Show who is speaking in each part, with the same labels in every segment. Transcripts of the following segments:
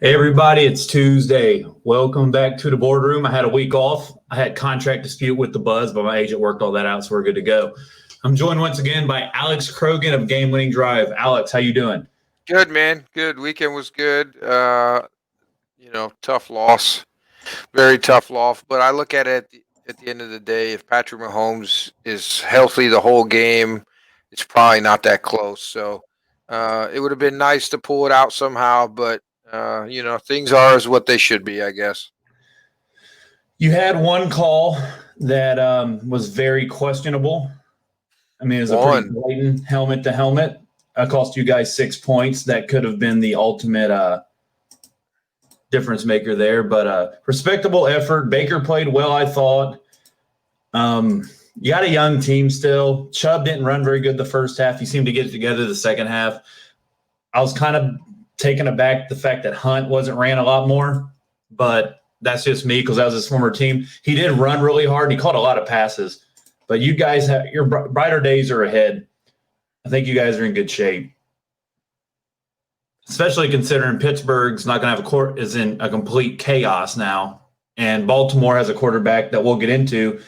Speaker 1: Hey everybody, it's Tuesday. Welcome back to DeBord Room. I had a week off. I had contract dispute with the Buzz, but my agent worked all that out, so we're good to go. I'm joined once again by Alex Krogan of Game Winning Drive. Alex, how you doing?
Speaker 2: Good, man. Good. Weekend was good. Tough loss, very tough loss. But I look at it at the end of the day, if Patrick Mahomes is healthy the whole game, it's probably not that close. So it would have been nice to pull it out somehow, but things are as what they should be, I guess.
Speaker 1: You had one call that was very questionable. I mean, it was a pretty
Speaker 2: One.
Speaker 1: blatant helmet to helmet. It cost you guys 6 points. That could have been the ultimate difference maker there, but respectable effort. Baker played well, I thought. You got a young team still. Chubb didn't run very good the first half. He seemed to get it together the second half. I was kind of taken aback the fact that Hunt wasn't ran a lot more, but that's just me because that was his former team. He did run really hard. He caught a lot of passes, but you guys have your brighter days are ahead. I think you guys are in good shape, especially considering Pittsburgh's not going to have is in a complete chaos now, and Baltimore has a quarterback that we'll get into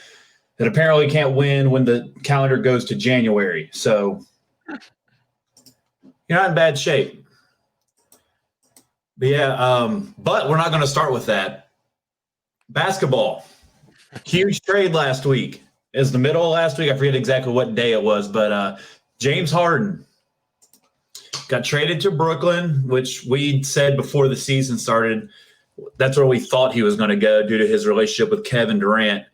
Speaker 1: that apparently can't win when the calendar goes to January. So you're not in bad shape. But yeah, but we're not going to start with that. Basketball, huge trade last week. It was the middle of last week. I forget exactly what day it was, but James Harden got traded to Brooklyn, which we said before the season started. That's where we thought he was going to go due to his relationship with Kevin Durant.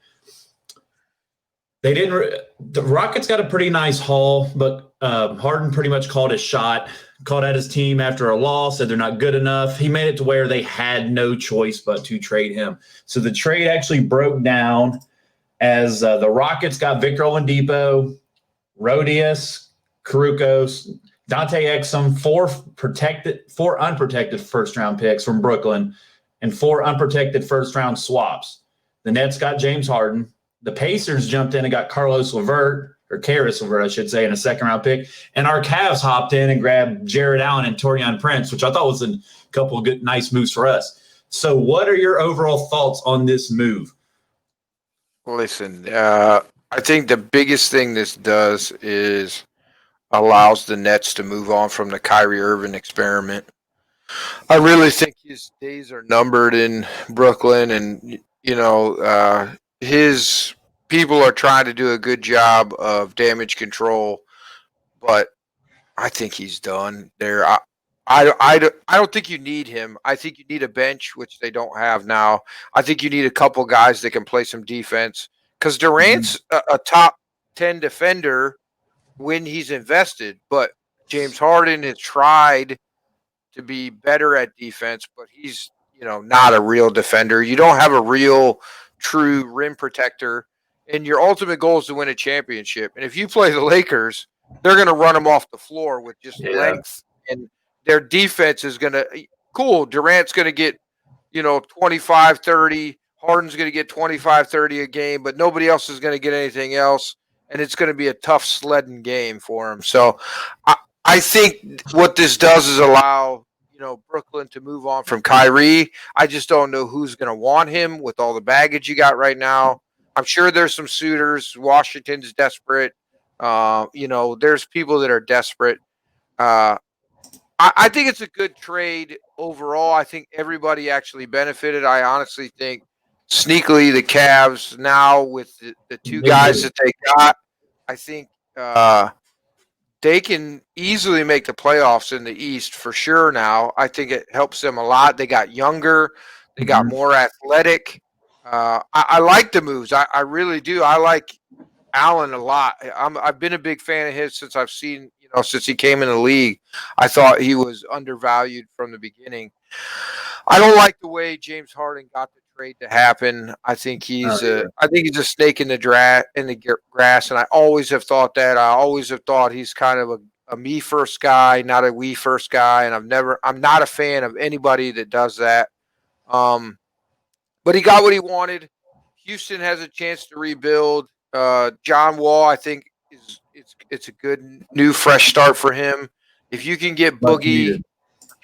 Speaker 1: They didn't. The Rockets got a pretty nice haul, but Harden pretty much called his shot. Called out his team after a loss, said they're not good enough. He made it to where they had no choice but to trade him. So the trade actually broke down as the Rockets got Victor Oladipo, Rodius, Caruso, Dante Exum, four unprotected first-round picks from Brooklyn, and 4 unprotected first-round swaps. The Nets got James Harden. The Pacers jumped in and got Karis LeVert, I should say, in a second-round pick. And our Cavs hopped in and grabbed Jared Allen and Taurean Prince, which I thought was a couple of good, nice moves for us. So what are your overall thoughts on this move?
Speaker 2: Listen, I think the biggest thing this does is allows the Nets to move on from the Kyrie Irving experiment. I really think his days are numbered in Brooklyn, and his people are trying to do a good job of damage control, but I think he's done there. I don't think you need him. I think you need a bench, which they don't have now. I think you need a couple guys that can play some defense because Durant's a top 10 defender when he's invested, but James Harden has tried to be better at defense, but he's not a real defender. You don't have a real true rim protector, and your ultimate goal is to win a championship. And if you play the Lakers, they're going to run them off the floor with just length, and their defense is going to cool. Durant's going to get 25, 30. Harden's going to get 25, 30 a game, but nobody else is going to get anything else, and it's going to be a tough sledding game for him. So I think what this does is allow Brooklyn to move on from Kyrie. I just don't know who's going to want him with all the baggage you got right now. I'm sure there's some suitors. Washington's desperate. There's people that are desperate. I think it's a good trade overall. I think everybody actually benefited. I honestly think sneakily the Cavs now with the two guys that they got, I think they can easily make the playoffs in the East for sure now. I think it helps them a lot. They got younger. They got more athletic. I like the moves. I really do. I like Allen a lot. I've been a big fan of his since I've seen, since he came in the league. I thought he was undervalued from the beginning. I don't like the way James Harden got the trade to happen. I think he's a snake in the grass, and I always have thought that. I always have thought he's kind of a me first guy, not a we first guy, and I'm not a fan of anybody that does that. But he got what he wanted. Houston has a chance to rebuild. John Wall, I think, it's a good new fresh start for him. If you can get Boogie,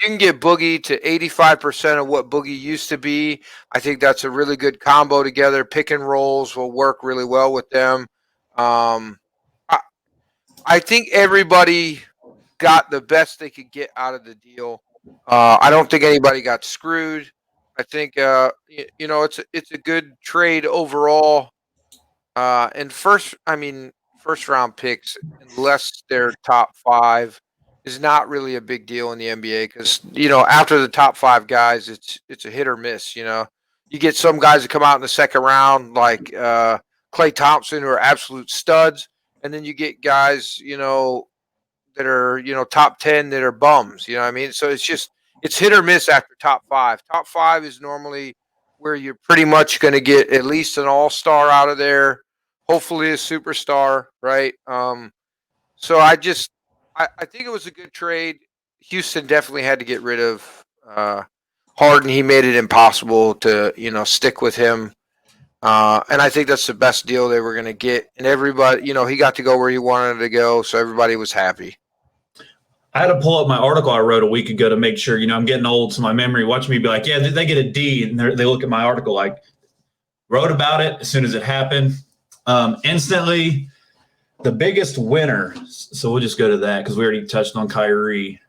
Speaker 2: you can get Boogie to 85% of what Boogie used to be, I think that's a really good combo together. Pick and rolls will work really well with them. I, I think everybody got the best they could get out of the deal. I don't think anybody got screwed. I think it's a good trade overall. And first round picks, unless they're top 5, is not really a big deal in the NBA because after the top 5 guys, it's a hit or miss. You get some guys that come out in the second round like Klay Thompson, who are absolute studs, and then you get guys that are top 10 that are bums. You know what I mean? So it's hit or miss after top 5. Top 5 is normally where you're pretty much going to get at least an all-star out of there. Hopefully a superstar, right? So I think it was a good trade. Houston definitely had to get rid of Harden. He made it impossible to stick with him, and I think that's the best deal they were going to get. And everybody, he got to go where he wanted to go, so everybody was happy.
Speaker 1: I had to pull up my article I wrote a week ago to make sure. I'm getting old, so my memory watching me be like, yeah, they get a D, and they look at my article like wrote about it as soon as it happened. Instantly, the biggest winner. So we'll just go to that because we already touched on Kyrie.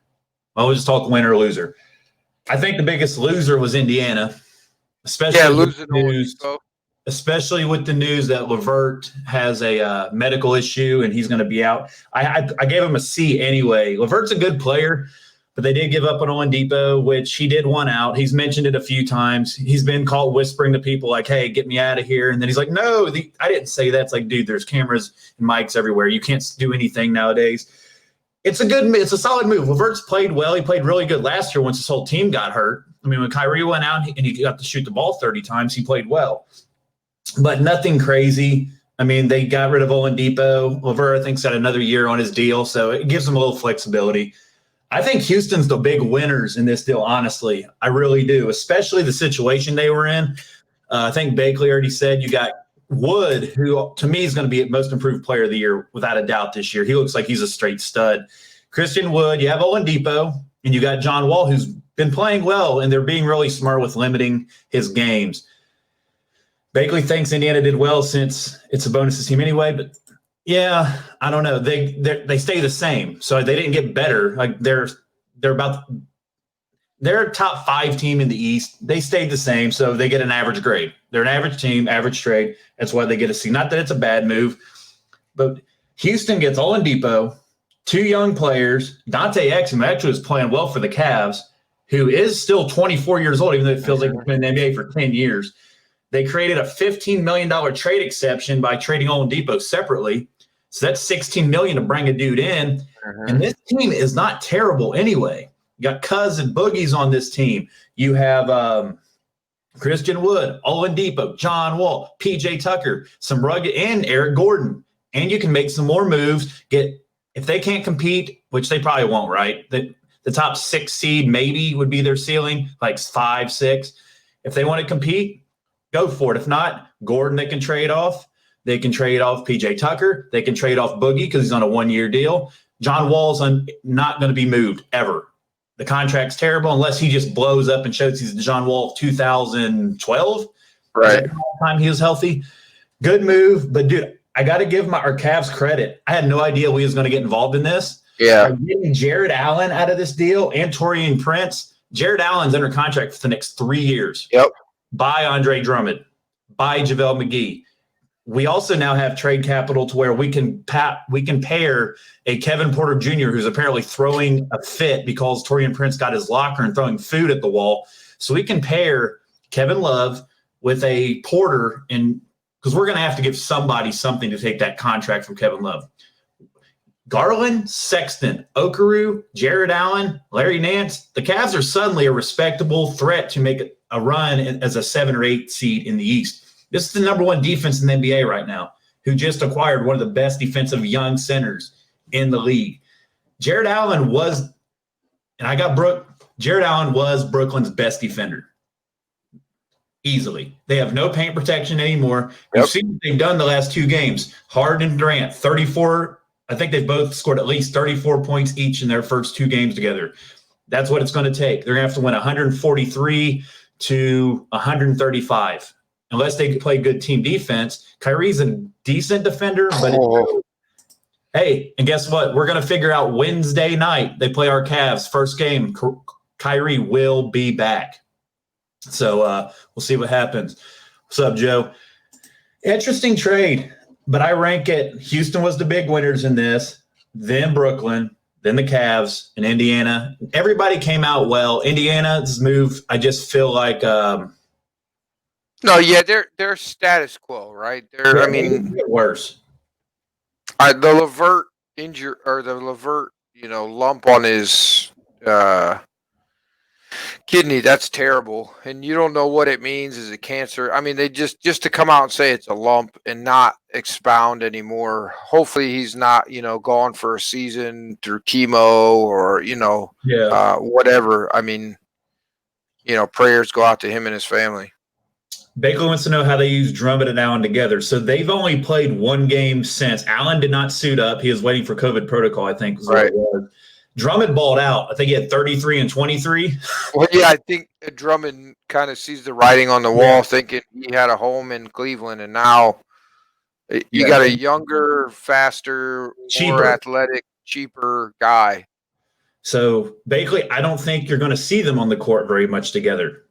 Speaker 1: Well, we'll just talk winner or loser. I think the biggest loser was Indiana, especially with the news that LeVert has a medical issue and he's going to be out. I gave him a C anyway. LeVert's a good player, but they did give up on Oladipo, which he did one out. He's mentioned it a few times. He's been caught whispering to people like, hey, get me out of here. And then he's like, no, I didn't say that. It's like, dude, there's cameras and mics everywhere. You can't do anything nowadays. It's a solid move. LeVert's played well. He played really good last year once his whole team got hurt. I mean, when Kyrie went out and he got to shoot the ball 30 times, he played well. But nothing crazy. I mean, they got rid of Oladipo. LeVert, I think, got another year on his deal, so it gives him a little flexibility. I think Houston's the big winners in this deal, honestly. I really do, especially the situation they were in. I think Bakley already said you got Wood, who to me is going to be most improved player of the year without a doubt this year. He looks like he's a straight stud. Christian Wood, you have Oladipo, and you got John Wall, who's been playing well, and they're being really smart with limiting his games. Bakley thinks Indiana did well since it's a bonuses team anyway, but yeah, I don't know. They stay the same, so they didn't get better. Like they're a top 5 team in the East. They stayed the same, so they get an average grade. They're an average team, average trade. That's why they get a C. Not that it's a bad move, but Houston gets Oladipo, 2 young players, Dante Exum, who actually was playing well for the Cavs, who is still 24 years old, even though it feels like he's been in the NBA for 10 years. They created a $15 million trade exception by trading Oladipo separately. So that's $16 million to bring a dude in. And this team is not terrible anyway. You got Cuz and Boogie's on this team. You have Christian Wood, Oladipo, John Wall, PJ Tucker, some rugged, and Eric Gordon. And you can make some more moves. If they can't compete, which they probably won't, right? The top 6 seed maybe would be their ceiling, like 5, 6. If they want to compete, go for it. If not, Gordon they can trade off. They can trade off PJ Tucker. They can trade off Boogie because he's on a 1-year deal. John Wall's not going to be moved ever. The contract's terrible unless he just blows up and shows he's the John Wall of 2012.
Speaker 2: Right.
Speaker 1: Time he was healthy. Good move. But, dude, I got to give our Cavs credit. I had no idea we was going to get involved in this.
Speaker 2: Yeah.
Speaker 1: Getting Jared Allen out of this deal and Taurean Prince. Jared Allen's under contract for the next 3 years.
Speaker 2: Yep.
Speaker 1: By Andre Drummond. By JaVale McGee. We also now have trade capital to where we can pair a Kevin Porter Jr. who's apparently throwing a fit because Taurean Prince got his locker and throwing food at the wall. So we can pair Kevin Love with a Porter, and because we're going to have to give somebody something to take that contract from Kevin Love. Garland, Sexton, Okoro, Jared Allen, Larry Nance. The Cavs are suddenly a respectable threat to make a run as a 7 or 8 seed in the East. This is the number 1 defense in the NBA right now, who just acquired one of the best defensive young centers in the league. Jared Allen was Brooklyn's best defender. Easily. They have no paint protection anymore.
Speaker 2: Yep.
Speaker 1: You've seen what they've done the last 2 games. Harden and Durant, 34. I think they've both scored at least 34 points each in their first 2 games together. That's what it's going to take. They're going to have to win 143 to 135 unless they play good team defense. Kyrie's a decent defender, but hey, and guess what? We're going to figure out Wednesday night. They play our Cavs. First game, Kyrie will be back. So we'll see what happens. What's up, Joe? Interesting trade, but I rank it. Houston was the big winners in this, then Brooklyn, then the Cavs, and Indiana. Everybody came out well. Indiana's move, I just feel like
Speaker 2: no, yeah, they're status quo, right? I mean,
Speaker 1: worse.
Speaker 2: The Levert injury or the Levert, lump on his kidney, that's terrible. And you don't know what it means. Is it cancer? I mean, they just to come out and say it's a lump and not expound anymore. Hopefully he's not, gone for a season through chemo or, whatever. I mean, prayers go out to him and his family.
Speaker 1: Baker wants to know how they use Drummond and Allen together. So they've only played one game since. Allen did not suit up. He was waiting for COVID protocol, I think.
Speaker 2: Right.
Speaker 1: Drummond balled out. I think he had 33 and 23.
Speaker 2: Well, yeah, I think Drummond kind of sees the writing on the wall, thinking he had a home in Cleveland, and now you got a younger, faster, more athletic, cheaper guy.
Speaker 1: So basically, I don't think you're going to see them on the court very much together.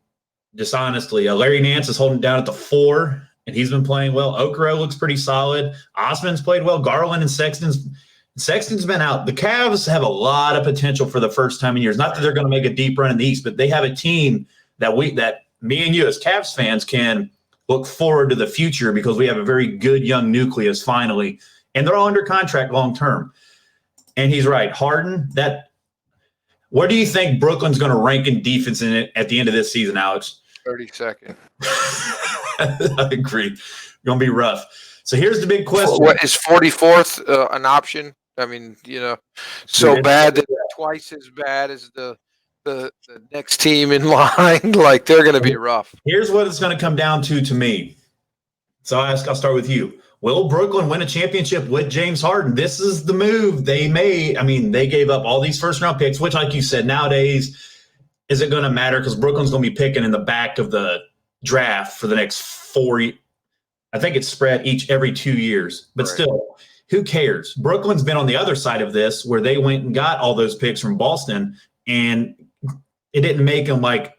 Speaker 1: Just honestly, Larry Nance is holding down at the 4, and he's been playing well. Okoro looks pretty solid. Osman's played well. Garland and Sexton's been out. The Cavs have a lot of potential for the first time in years. Not that they're going to make a deep run in the East, but they have a team that me and you as Cavs fans can look forward to the future because we have a very good young nucleus finally, and they're all under contract long term. And he's right, Harden. Where do you think Brooklyn's going to rank in defense in it at the end of this season, Alex?
Speaker 2: 32nd.
Speaker 1: I agree. Going to be rough. So here's the big question.
Speaker 2: What is 44th an option? I mean, so bad that twice as bad as the next team in line. Like, they're going to be rough.
Speaker 1: Here's what it's going to come down to me. So I'll start with you. Will Brooklyn win a championship with James Harden? This is the move they made. I mean, they gave up all these first-round picks, which, like you said, nowadays, is it going to matter? Because Brooklyn's going to be picking in the back of the draft for the next 4 years. I think it's spread every 2 years. But still, who cares? Brooklyn's been on the other side of this where they went and got all those picks from Boston, and it didn't make them like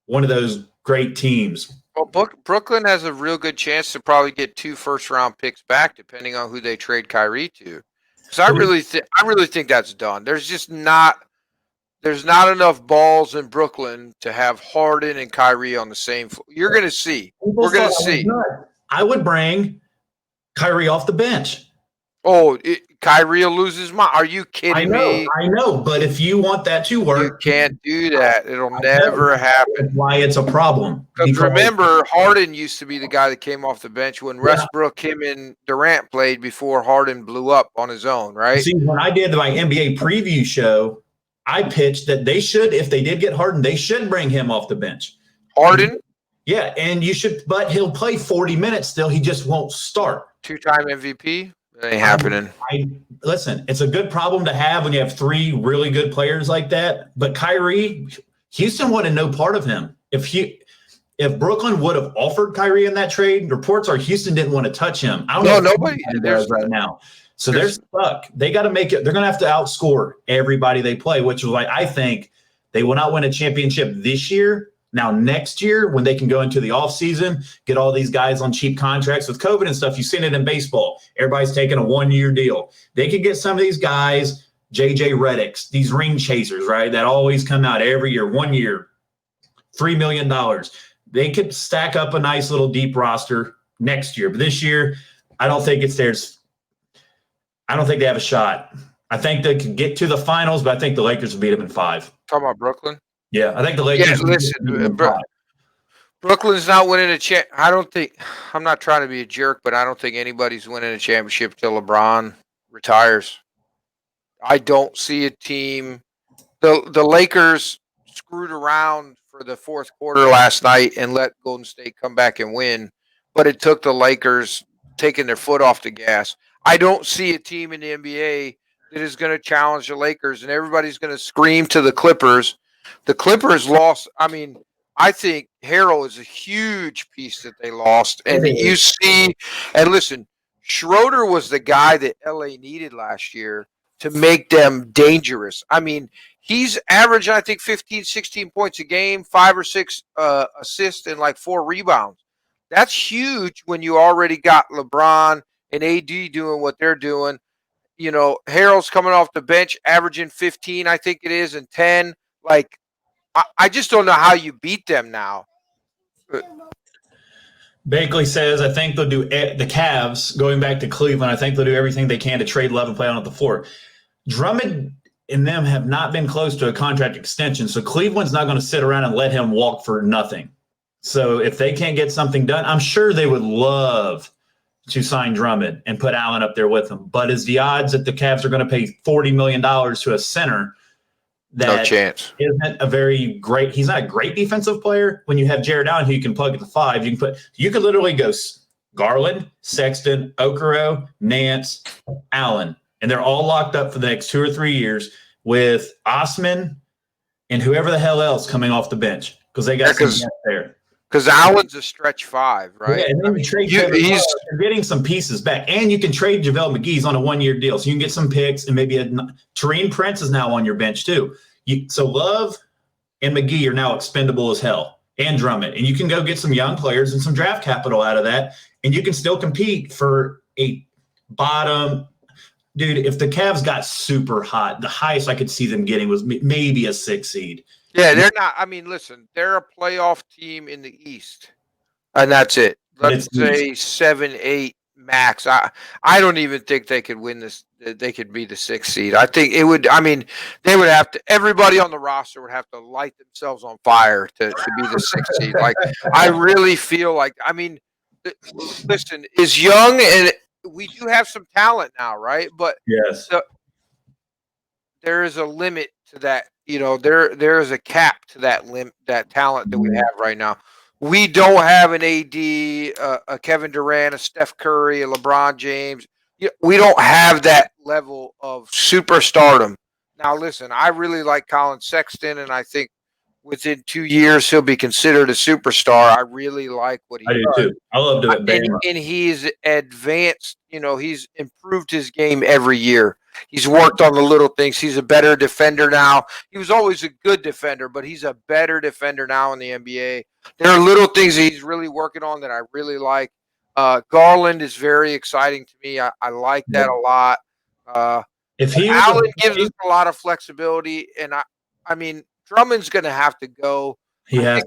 Speaker 1: one of those great teams.
Speaker 2: Well, Brooklyn has a real good chance to probably get 2 first-round picks back, depending on who they trade Kyrie to. Because I really think that's done. There's not enough balls in Brooklyn to have Harden and Kyrie on the same floor. You're going to see. We're going to see.
Speaker 1: I would bring Kyrie off the bench.
Speaker 2: Oh, Kyrie will lose his mind. Are you kidding me?
Speaker 1: I know, but if you want that to work,
Speaker 2: you can't do that. It'll never happen.
Speaker 1: That's why it's a problem.
Speaker 2: Because remember, Harden used to be the guy that came off the bench when Westbrook, him and Durant played before Harden blew up on his own, right?
Speaker 1: See, when I did my NBA preview show, I pitched that they should, if they did get Harden, they should bring him off the bench.
Speaker 2: Harden?
Speaker 1: Yeah, and you should, but he'll play 40 minutes still. He just won't start.
Speaker 2: 2-time MVP? That ain't happening.
Speaker 1: Listen, it's a good problem to have when you have 3 really good players like that. But Kyrie, Houston wanted no part of him. If Brooklyn would have offered Kyrie in that trade, reports are Houston didn't want to touch him. I don't know.
Speaker 2: Nobody
Speaker 1: does right now. So they're stuck. They got to make it. They're going to have to outscore everybody they play, which is like, I think they will not win a championship this year. Now, next year, when they can go into the offseason, get all these guys on cheap contracts with COVID and stuff, you've seen it in baseball. Everybody's taking a 1-year deal. They could get some of these guys, J.J. Redicks, these ring chasers, right, that always come out every year, 1 year, $3 million. They could stack up a nice little deep roster next year. But this year, I don't think it's theirs. I don't think they have a shot. I think they could get to the finals, but I think the Lakers will beat them in 5.
Speaker 2: Talking about Brooklyn?
Speaker 1: Yeah, I think the Lakers.
Speaker 2: Yeah, listen, Brooklyn's not winning a champ. I'm not trying to be a jerk, but I don't think anybody's winning a championship till LeBron retires. I don't see a team. The Lakers screwed around for the fourth quarter last night and let Golden State come back and win, but it took the Lakers taking their foot off the gas. I don't see a team in the NBA that is going to challenge the Lakers, and everybody's going to scream to the Clippers. The Clippers lost. I mean, I think Harrell is a huge piece that they lost. And you see, and listen, Schroeder was the guy that LA needed last year to make them dangerous. I mean, he's averaging, I think, 15, 16 points a game, 5 or 6 assists, and like 4 rebounds. That's huge when you already got LeBron and AD doing what they're doing. You know, Harrell's coming off the bench, averaging 15, I think it is, and 10. Like, I just don't know how you beat them now.
Speaker 1: Bakley says, I think they'll do the Cavs, going back to Cleveland, I think they'll do everything they can to trade Love and play on the floor. Drummond and them have not been close to a contract extension, so Cleveland's not going to sit around and let him walk for nothing. So if they can't get something done, I'm sure they would love to sign Drummond and put Allen up there with him. But is the odds that the Cavs are going to pay $40 million to a center that
Speaker 2: no chance.
Speaker 1: Isn't a very great – he's not a great defensive player. When you have Jared Allen who you can plug at the 5, you can literally go Garland, Sexton, Okoro, Nance, Allen, and they're all locked up for the next 2 or 3 years with Osman and whoever the hell else coming off the bench because they got some there.
Speaker 2: Because Allen's a stretch 5, right?
Speaker 1: Yeah, and then you're getting some pieces back. And you can trade JaVale McGee's on a 1-year deal. So you can get some picks and maybe Taurean Prince is now on your bench too. So Love and McGee are now expendable as hell, and Drummond. And you can go get some young players and some draft capital out of that, and you can still compete for a bottom. Dude, if the Cavs got super hot, the highest I could see them getting was maybe a 6 seed.
Speaker 2: Yeah, they're not. I mean, listen, they're a playoff team in the East, and that's it. Let's say 7, 8 max. I don't even think they could win this. They could be the 6th seed. I think it would. I mean, they would have to. Everybody on the roster would have to light themselves on fire to be the 6th seed. Like, I really feel like. I mean, listen, is young, and we do have some talent now, right? But
Speaker 1: yes,
Speaker 2: there is a limit to that. You know, there is a cap to that talent that we have right now. We don't have an AD, a Kevin Durant, a Steph Curry, a LeBron James. We don't have that level of superstardom. Now, listen, I really like Colin Sexton, and I think within 2 years he'll be considered a superstar. I really like what he does.
Speaker 1: I do too. I love doing it.
Speaker 2: And he's advanced. You know, he's improved his game every year. He's worked on the little things. He's a better defender now. He was always a good defender, but he's a better defender now in the NBA. There are little things that he's really working on that I really like. Garland is very exciting to me. I like that a lot. Allen gives us a lot of flexibility, and I mean, Drummond's going to have to go.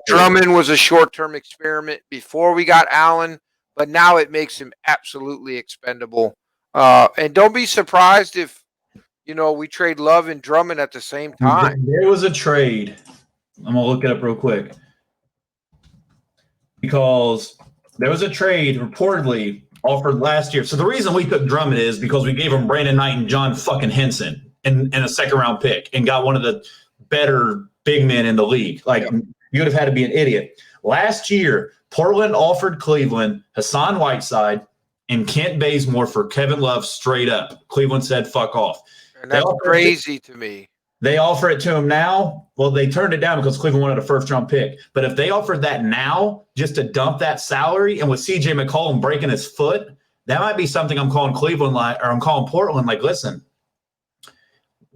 Speaker 2: Drummond was a short-term experiment before we got Allen, but now it makes him absolutely expendable. And don't be surprised if, we trade Love and Drummond at the same time.
Speaker 1: There was a trade. I'm going to look it up real quick. Because there was a trade reportedly offered last year. So the reason we took Drummond is because we gave him Brandon Knight and John fucking Henson and a second-round pick and got one of the better big men in the league. Like, you would have had to be an idiot. Last year, Portland offered Cleveland Hassan Whiteside and Kent Bazemore for Kevin Love straight up. Cleveland said, fuck off.
Speaker 2: And that's crazy to me.
Speaker 1: They offer it to him now. Well, they turned it down because Cleveland wanted a first-round pick. But if they offered that now just to dump that salary, and with C.J. McCollum breaking his foot, that might be something I'm calling Cleveland or I'm calling Portland like, listen,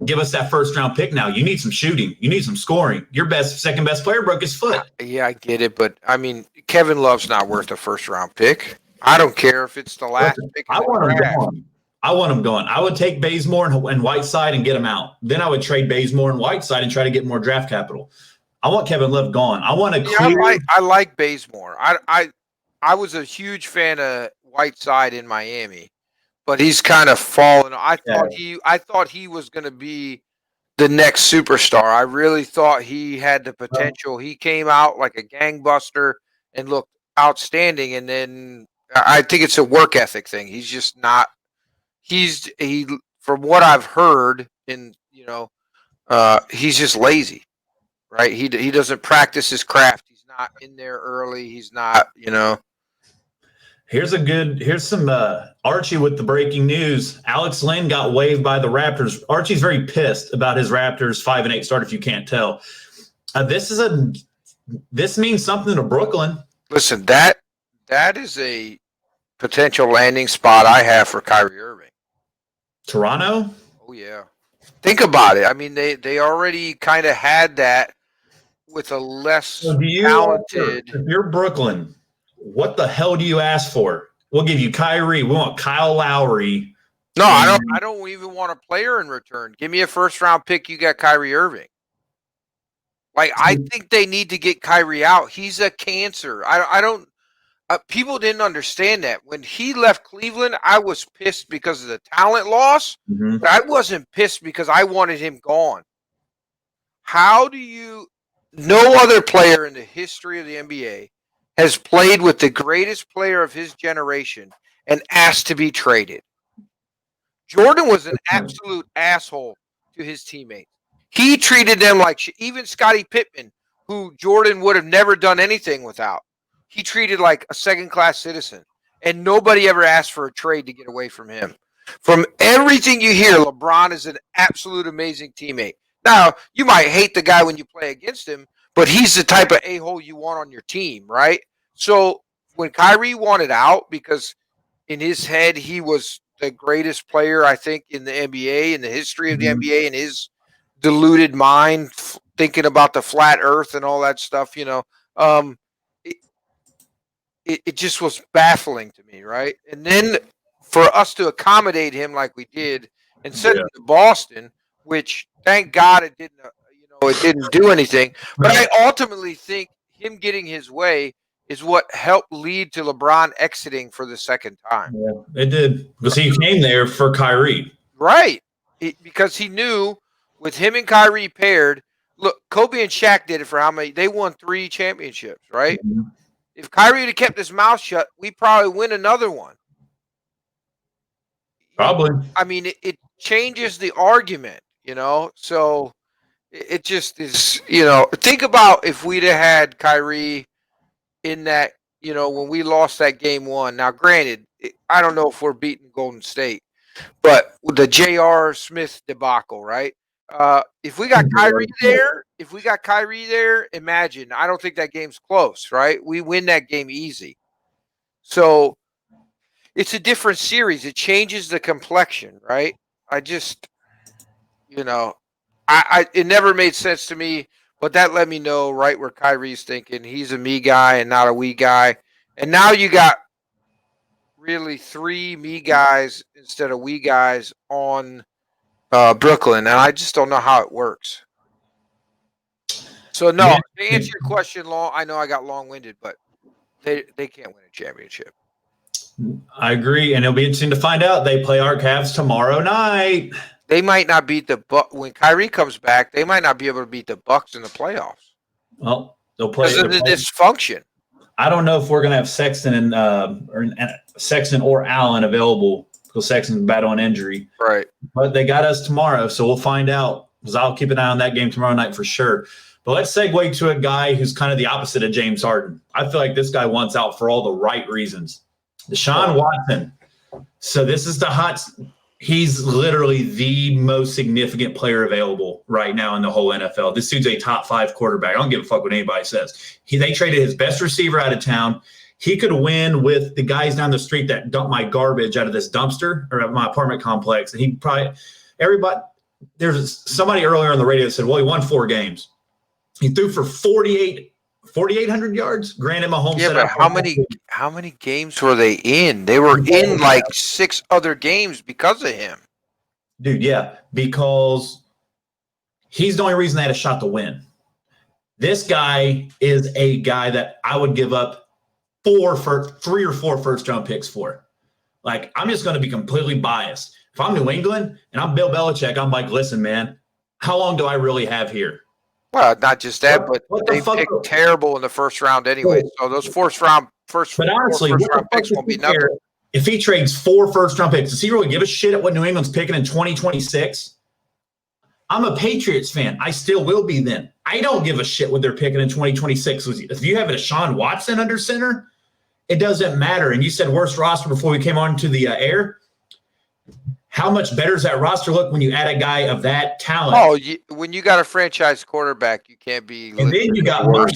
Speaker 1: give us that first-round pick now. You need some shooting. You need some scoring. Your second-best player broke his foot.
Speaker 2: Yeah, I get it. But, I mean, Kevin Love's not worth a first-round pick. I don't care if it's the last pick.
Speaker 1: I want him gone. I want him gone. I would take Bazemore and Whiteside and get him out. Then I would trade Bazemore and Whiteside and try to get more draft capital. I want Kevin Love gone. I want to clear.
Speaker 2: I like Bazemore. I was a huge fan of Whiteside in Miami, but he's kind of fallen. I thought he was going to be the next superstar. I really thought he had the potential. He came out like a gangbuster and looked outstanding, and then I think it's a work ethic thing. He's just not. He from what I've heard, he's just lazy, right? He doesn't practice his craft. He's not in there early. He's not,
Speaker 1: Here's some Archie with the breaking news. Alex Lynn got waived by the Raptors. Archie's very pissed about his Raptors 5-8 start, if you can't tell. This means something to Brooklyn.
Speaker 2: Listen, that is a potential landing spot I have for Kyrie Irving.
Speaker 1: Toronto?
Speaker 2: Oh yeah. Think about it. I mean, they already kind of had that with a less talented.
Speaker 1: If you're Brooklyn, what the hell do you ask for? We'll give you Kyrie. We want Kyle Lowry.
Speaker 2: No, I don't even want a player in return. Give me a first-round pick. You got Kyrie Irving. Like, I think they need to get Kyrie out. He's a cancer. I don't. People didn't understand that when he left Cleveland. I was pissed because of the talent loss, but I wasn't pissed because I wanted him gone. How do you? No other player in the history of the NBA has played with the greatest player of his generation and asked to be traded. Jordan was an absolute asshole to his teammates. He treated them like shit. Even Scottie Pippen, who Jordan would have never done anything without, he treated like a second-class citizen. And nobody ever asked for a trade to get away from him. From everything you hear, LeBron is an absolute amazing teammate. Now, you might hate the guy when you play against him, but he's the type of a-hole you want on your team, right? So when Kyrie wanted out, because in his head he was the greatest player, I think, in the NBA, in the history of the NBA, in his deluded mind, thinking about the flat earth and all that stuff, it just was baffling to me, right? And then for us to accommodate him like we did and send him to Boston, which thank God it didn't, it didn't do anything. But I ultimately think him getting his way is what helped lead to LeBron exiting for the second time.
Speaker 1: Yeah, it did. Because he came there for Kyrie.
Speaker 2: Right. Because he knew with him and Kyrie paired, look, Kobe and Shaq did it for how many? They won 3 championships, right? Mm-hmm. If Kyrie had kept his mouth shut, we'd probably win another one.
Speaker 1: Probably.
Speaker 2: I mean, it changes the argument, So it just is, think about if we'd have had Kyrie in that, when we lost that game 1. Now, granted, I don't know if we're beating Golden State, but the J.R. Smith debacle, right? If we got Kyrie there, imagine. I don't think that game's close, right? We win that game easy. So it's a different series. It changes the complexion, right? I just, it never made sense to me, but that let me know right where Kyrie's thinking. He's a me guy and not a we guy. And now you got really 3 me guys instead of we guys on Brooklyn, and I just don't know how it works. So, no, to answer your question, I know I got long-winded, but they can't win a championship.
Speaker 1: I agree, and it'll be interesting to find out. They play our Cavs tomorrow night.
Speaker 2: They might not beat the Bucks. When Kyrie comes back, they might not be able to beat the Bucks in the playoffs.
Speaker 1: Well, they'll play
Speaker 2: because of the dysfunction.
Speaker 1: I don't know if we're going to have Sexton or Allen available because Sexton's battling injury.
Speaker 2: Right.
Speaker 1: But they got us tomorrow, so we'll find out because I'll keep an eye on that game tomorrow night for sure. But let's segue to a guy who's kind of the opposite of James Harden. I feel like this guy wants out for all the right reasons. Deshaun Watson. So this is he's literally the most significant player available right now in the whole NFL. This dude's a top 5 quarterback. I don't give a fuck what anybody says. They traded his best receiver out of town. He could win with the guys down the street that dump my garbage out of this dumpster or at my apartment complex. And there's somebody earlier on the radio that said, well, he won 4 games. He threw for 4,800 yards. Granted, Mahomes said,
Speaker 2: but how many games were they in? They were in like 6 other games because of him.
Speaker 1: Dude, yeah, because he's the only reason they had a shot to win. This guy is a guy that I would give up 3 or 4 first-round picks for. Like, I'm just going to be completely biased. If I'm New England and I'm Bill Belichick, I'm like, listen, man, how long do I really have here?
Speaker 2: Well, not just that, but they picked terrible in the first round anyway. So those first-round picks won't be nothing.
Speaker 1: If he trades 4 first-round picks, does he really give a shit at what New England's picking in 2026? I'm a Patriots fan. I still will be then. I don't give a shit what they're picking in 2026. If you have a Deshaun Watson under center, it doesn't matter. And you said worst roster before we came on to the air. How much better does that roster look when you add a guy of that talent?
Speaker 2: Oh, when you got a franchise quarterback, you can't be.
Speaker 1: And then you got money.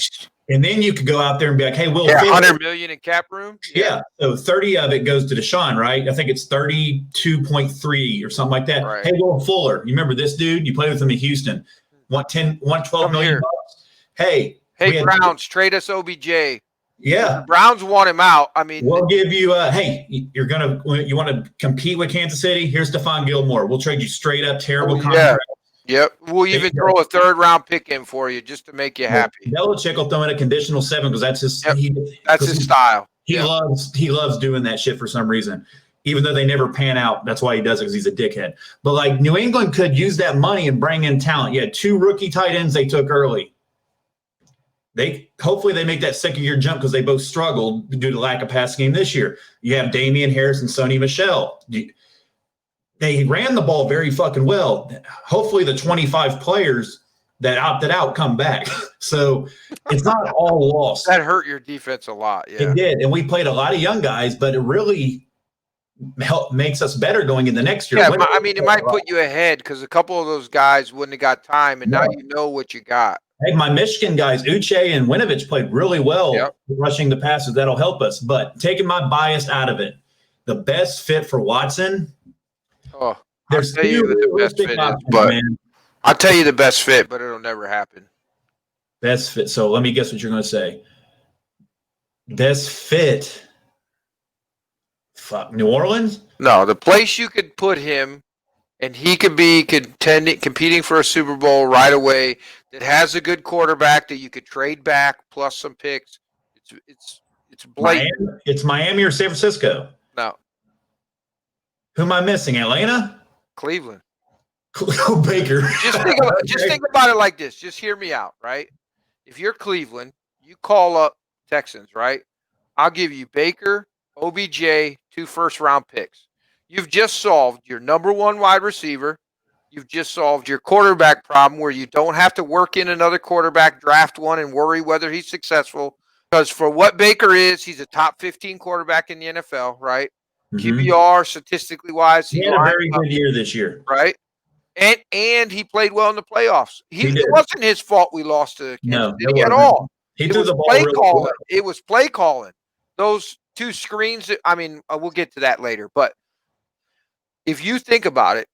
Speaker 1: And then you could go out there and be like, hey, Will Fuller.
Speaker 2: $100 million in cap room?
Speaker 1: Yeah. So 30 of it goes to Deshaun, right? I think it's 32.3 or something like that.
Speaker 2: Right.
Speaker 1: Hey, Will Fuller, you remember this dude? You played with him in Houston. Want 12 million bucks? Hey,
Speaker 2: Browns, trade us OBJ.
Speaker 1: Yeah.
Speaker 2: The Browns want him out. I mean,
Speaker 1: we'll give you hey, you want to compete with Kansas City? Here's Stephon Gilmore. We'll trade you straight up terrible contract.
Speaker 2: Yep. We'll even throw a 3rd-round pick in for you just to make you happy.
Speaker 1: Belichick will throw in a conditional 7 because that's his
Speaker 2: that's his style.
Speaker 1: He loves doing that shit for some reason. Even though they never pan out, that's why he does it, because he's a dickhead. But like New England could use that money and bring in talent. You had 2 rookie tight ends they took early. Hopefully they make that 2nd-year jump because they both struggled due to lack of passing game this year. You have Damian Harris and Sony Michel. They ran the ball very fucking well. Hopefully the 25 players that opted out come back. So it's not all lost.
Speaker 2: That hurt your defense a lot. Yeah,
Speaker 1: it did. And we played a lot of young guys, but it really makes us better going in the next year.
Speaker 2: Yeah, I mean, it might put you ahead because a couple of those guys wouldn't have got time, and now you know what you got.
Speaker 1: Hey, my Michigan guys, Uche and Winovich, played really well rushing the passes. That'll help us. But taking my bias out of it, the best fit for Watson –
Speaker 2: there's I'll tell you the best fit is, but I'll tell you the best fit, but it'll never happen.
Speaker 1: Best fit. So let me guess what you're going to say. Best fit. Fuck, New Orleans?
Speaker 2: No, the place you could put him, and he could be competing for a Super Bowl right away. That has a good quarterback that you could trade back plus some picks. It's blatant.
Speaker 1: Miami? It's Miami or San Francisco?
Speaker 2: No.
Speaker 1: Who am I missing? Atlanta?
Speaker 2: Cleveland.
Speaker 1: Baker.
Speaker 2: Just think about it like this. Just hear me out, right? If you're Cleveland, you call up Texans, right? I'll give you Baker, OBJ, 2 first-round picks. You've just solved your number 1 wide receiver. You've just solved your quarterback problem where you don't have to work in another quarterback, draft one, and worry whether he's successful. Because for what Baker is, he's a top 15 quarterback in the NFL, right? QBR, statistically wise,
Speaker 1: he had a very good year this year,
Speaker 2: right? And he played well in the playoffs. It wasn't his fault we lost to Kansas City at all.
Speaker 1: He threw the ball
Speaker 2: play
Speaker 1: really
Speaker 2: calling.
Speaker 1: well.
Speaker 2: It was play calling. Those 2 screens. I mean, we'll get to that later. But if you think about it,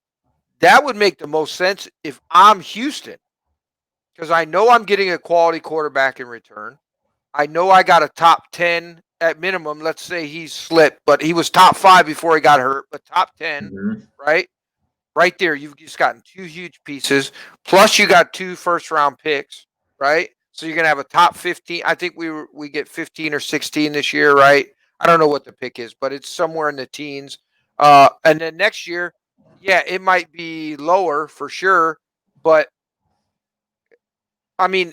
Speaker 2: that would make the most sense if I'm Houston, because I know I'm getting a quality quarterback in return. I know I got a top 10 at minimum. Let's say he's slipped, but he was top 5 before he got hurt, but top 10, right? Right there, you've just gotten 2 huge pieces. Plus, you got 2 first-round picks, right? So you're going to have a top 15. I think we get 15 or 16 this year, right? I don't know what the pick is, but it's somewhere in the teens. And then next year, yeah, it might be lower for sure. But, I mean,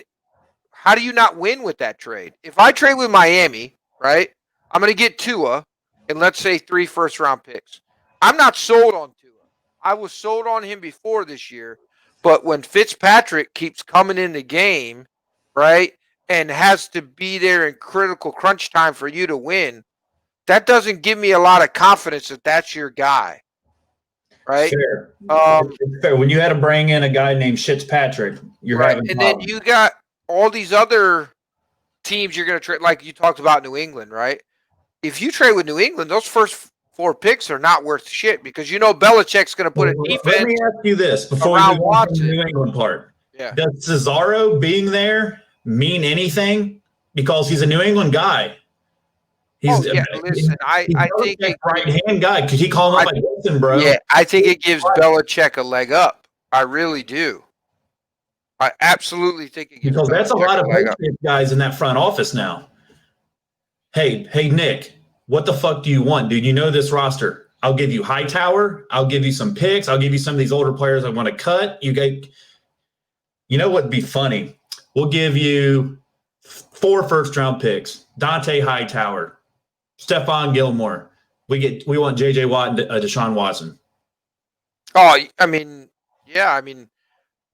Speaker 2: how do you not win with that trade? If I trade with Miami, right, I'm going to get Tua and let's say 3 first-round picks. I'm not sold on Tua. I was sold on him before this year. But when Fitzpatrick keeps coming in the game, right, and has to be there in critical crunch time for you to win, that doesn't give me a lot of confidence that that's your guy, right?
Speaker 1: Fair. Fair. When you had to bring in a guy named Fitzpatrick, you're having
Speaker 2: and
Speaker 1: problems.
Speaker 2: then you got all these other teams you're going to trade, like you talked about New England, right? If you trade with New England, those first 4 picks are not worth shit because you know Belichick's going to put a defense.
Speaker 1: Let me ask you this before we move on to the New England part.
Speaker 2: Yeah.
Speaker 1: Does Cesaro being there mean anything? Because he's a New England guy.
Speaker 2: Listen, I think
Speaker 1: right-hand guy. Could he call him up like, listen, bro?
Speaker 2: Yeah, I think it gives Belichick a leg up. I really do. I absolutely think it gives
Speaker 1: because that's a
Speaker 2: Belichick
Speaker 1: lot of
Speaker 2: leg up.
Speaker 1: guys in that front office now. Hey, Nick, what the fuck do you want, dude? You know this roster. I'll give you Hightower. I'll give you some picks. I'll give you some of these older players I want to cut. You know what'd be funny? We'll give you 4 first-round picks. Dante Hightower, Stephon Gilmore. We want J.J. Watt and Deshaun Watson.
Speaker 2: Oh, I mean, yeah, I mean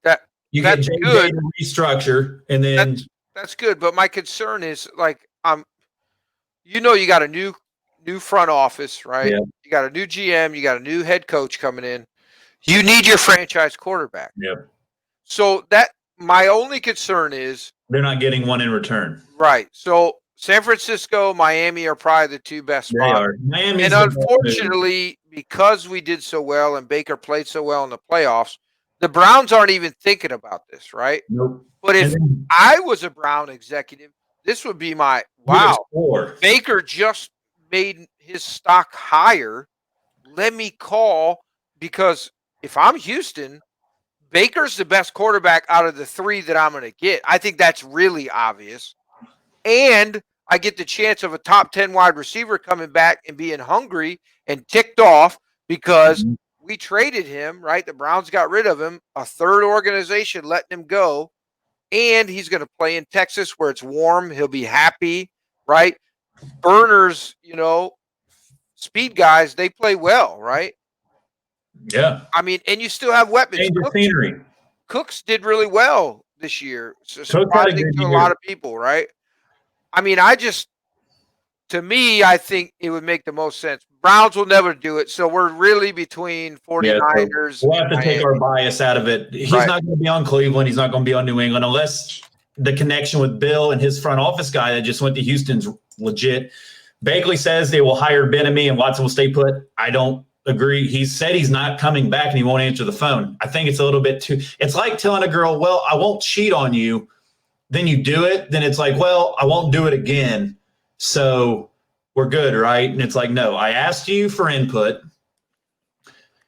Speaker 2: that.
Speaker 1: You
Speaker 2: that's
Speaker 1: get
Speaker 2: good.
Speaker 1: Restructure, and then
Speaker 2: that's good. But my concern is like you got a new front office, right?
Speaker 1: Yeah.
Speaker 2: You got a new GM, you got a new head coach coming in. You need your franchise quarterback.
Speaker 1: Yep.
Speaker 2: So that my only concern is
Speaker 1: They're not getting one in return.
Speaker 2: right. So San Francisco, Miami are probably the two best
Speaker 1: They
Speaker 2: spots.
Speaker 1: are. Miami's
Speaker 2: And
Speaker 1: the best move.
Speaker 2: unfortunately, because we did so well and Baker played so well in the playoffs, the Browns aren't even thinking about this, right?
Speaker 1: Nope.
Speaker 2: But if
Speaker 1: And then
Speaker 2: I was a Brown executive, this would be my
Speaker 1: you
Speaker 2: wow.
Speaker 1: explore.
Speaker 2: Baker just made his stock higher. Let me call, because if I'm Houston, Baker's the best quarterback out of the three that I'm going to get. I think that's really obvious. And I get the chance of a top 10 wide receiver coming back and being hungry and ticked off because we traded him, right? The Browns got rid of him, a third organization letting him go. And he's going to play in Texas where it's warm. He'll be happy, right? Burners, speed guys, they play well, right?
Speaker 1: Yeah.
Speaker 2: I mean, and you still have weapons.
Speaker 1: Change the scenery.
Speaker 2: Cooks did really well this year,
Speaker 1: Cook had a
Speaker 2: surprising
Speaker 1: good
Speaker 2: to a
Speaker 1: year.
Speaker 2: lot of people, right? I mean, to me, I think it would make the most sense. Browns will never do it, so we're really between 49ers.
Speaker 1: We'll have to
Speaker 2: and
Speaker 1: take
Speaker 2: Miami.
Speaker 1: our bias out of it. He's
Speaker 2: Right.
Speaker 1: not going to be on Cleveland. He's not going to be on New England unless the connection with Bill and his front office guy that just went to Houston's legit. Bakley says they will hire Benamy and Watson will stay put. I don't agree. He said he's not coming back and he won't answer the phone. I think it's a little bit too – it's like telling a girl, well, I won't cheat on you. Then you do it. Then it's like, well, I won't do it again. So we're good, right? And it's like, no, I asked you for input.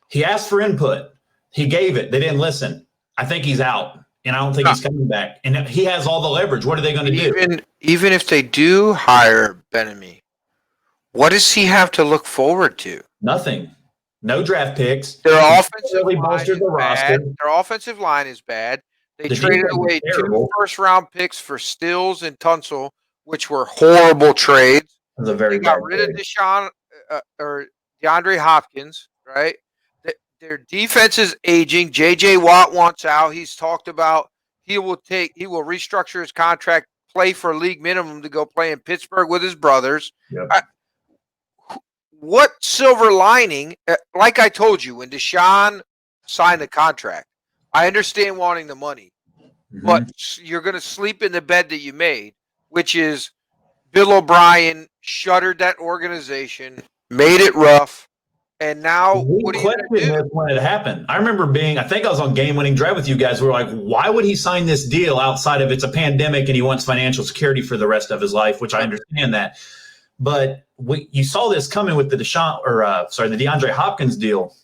Speaker 1: He asked for input. He gave it. They didn't listen. I think he's out, and I don't think he's coming back. And he has all the leverage. What are they going to do?
Speaker 2: Even if they do hire Benamy, what does he have to look forward to?
Speaker 1: Nothing. No draft picks.
Speaker 2: Their offensive line is bad. Their offensive line is bad. They traded away 2 first-round picks for Stills and Tunsil, which were horrible trades. They got rid of DeAndre Hopkins, right? Their defense is aging. J.J. Watt wants out. He's talked about he will restructure his contract, play for league minimum to go play in Pittsburgh with his brothers.
Speaker 1: Yep.
Speaker 2: What silver lining? Like I told you, when Deshaun signed the contract, I understand wanting the money, but you're going to sleep in the bed that you made, which is Bill O'Brien shuttered that organization, made it rough, and now what are you going to do?
Speaker 1: When it happened, I remember I think I was on Game Winning Drive with you guys. We were like, why would he sign this deal outside of it's a pandemic and he wants financial security for the rest of his life, which I understand that. But you saw this coming with the DeAndre Hopkins deal.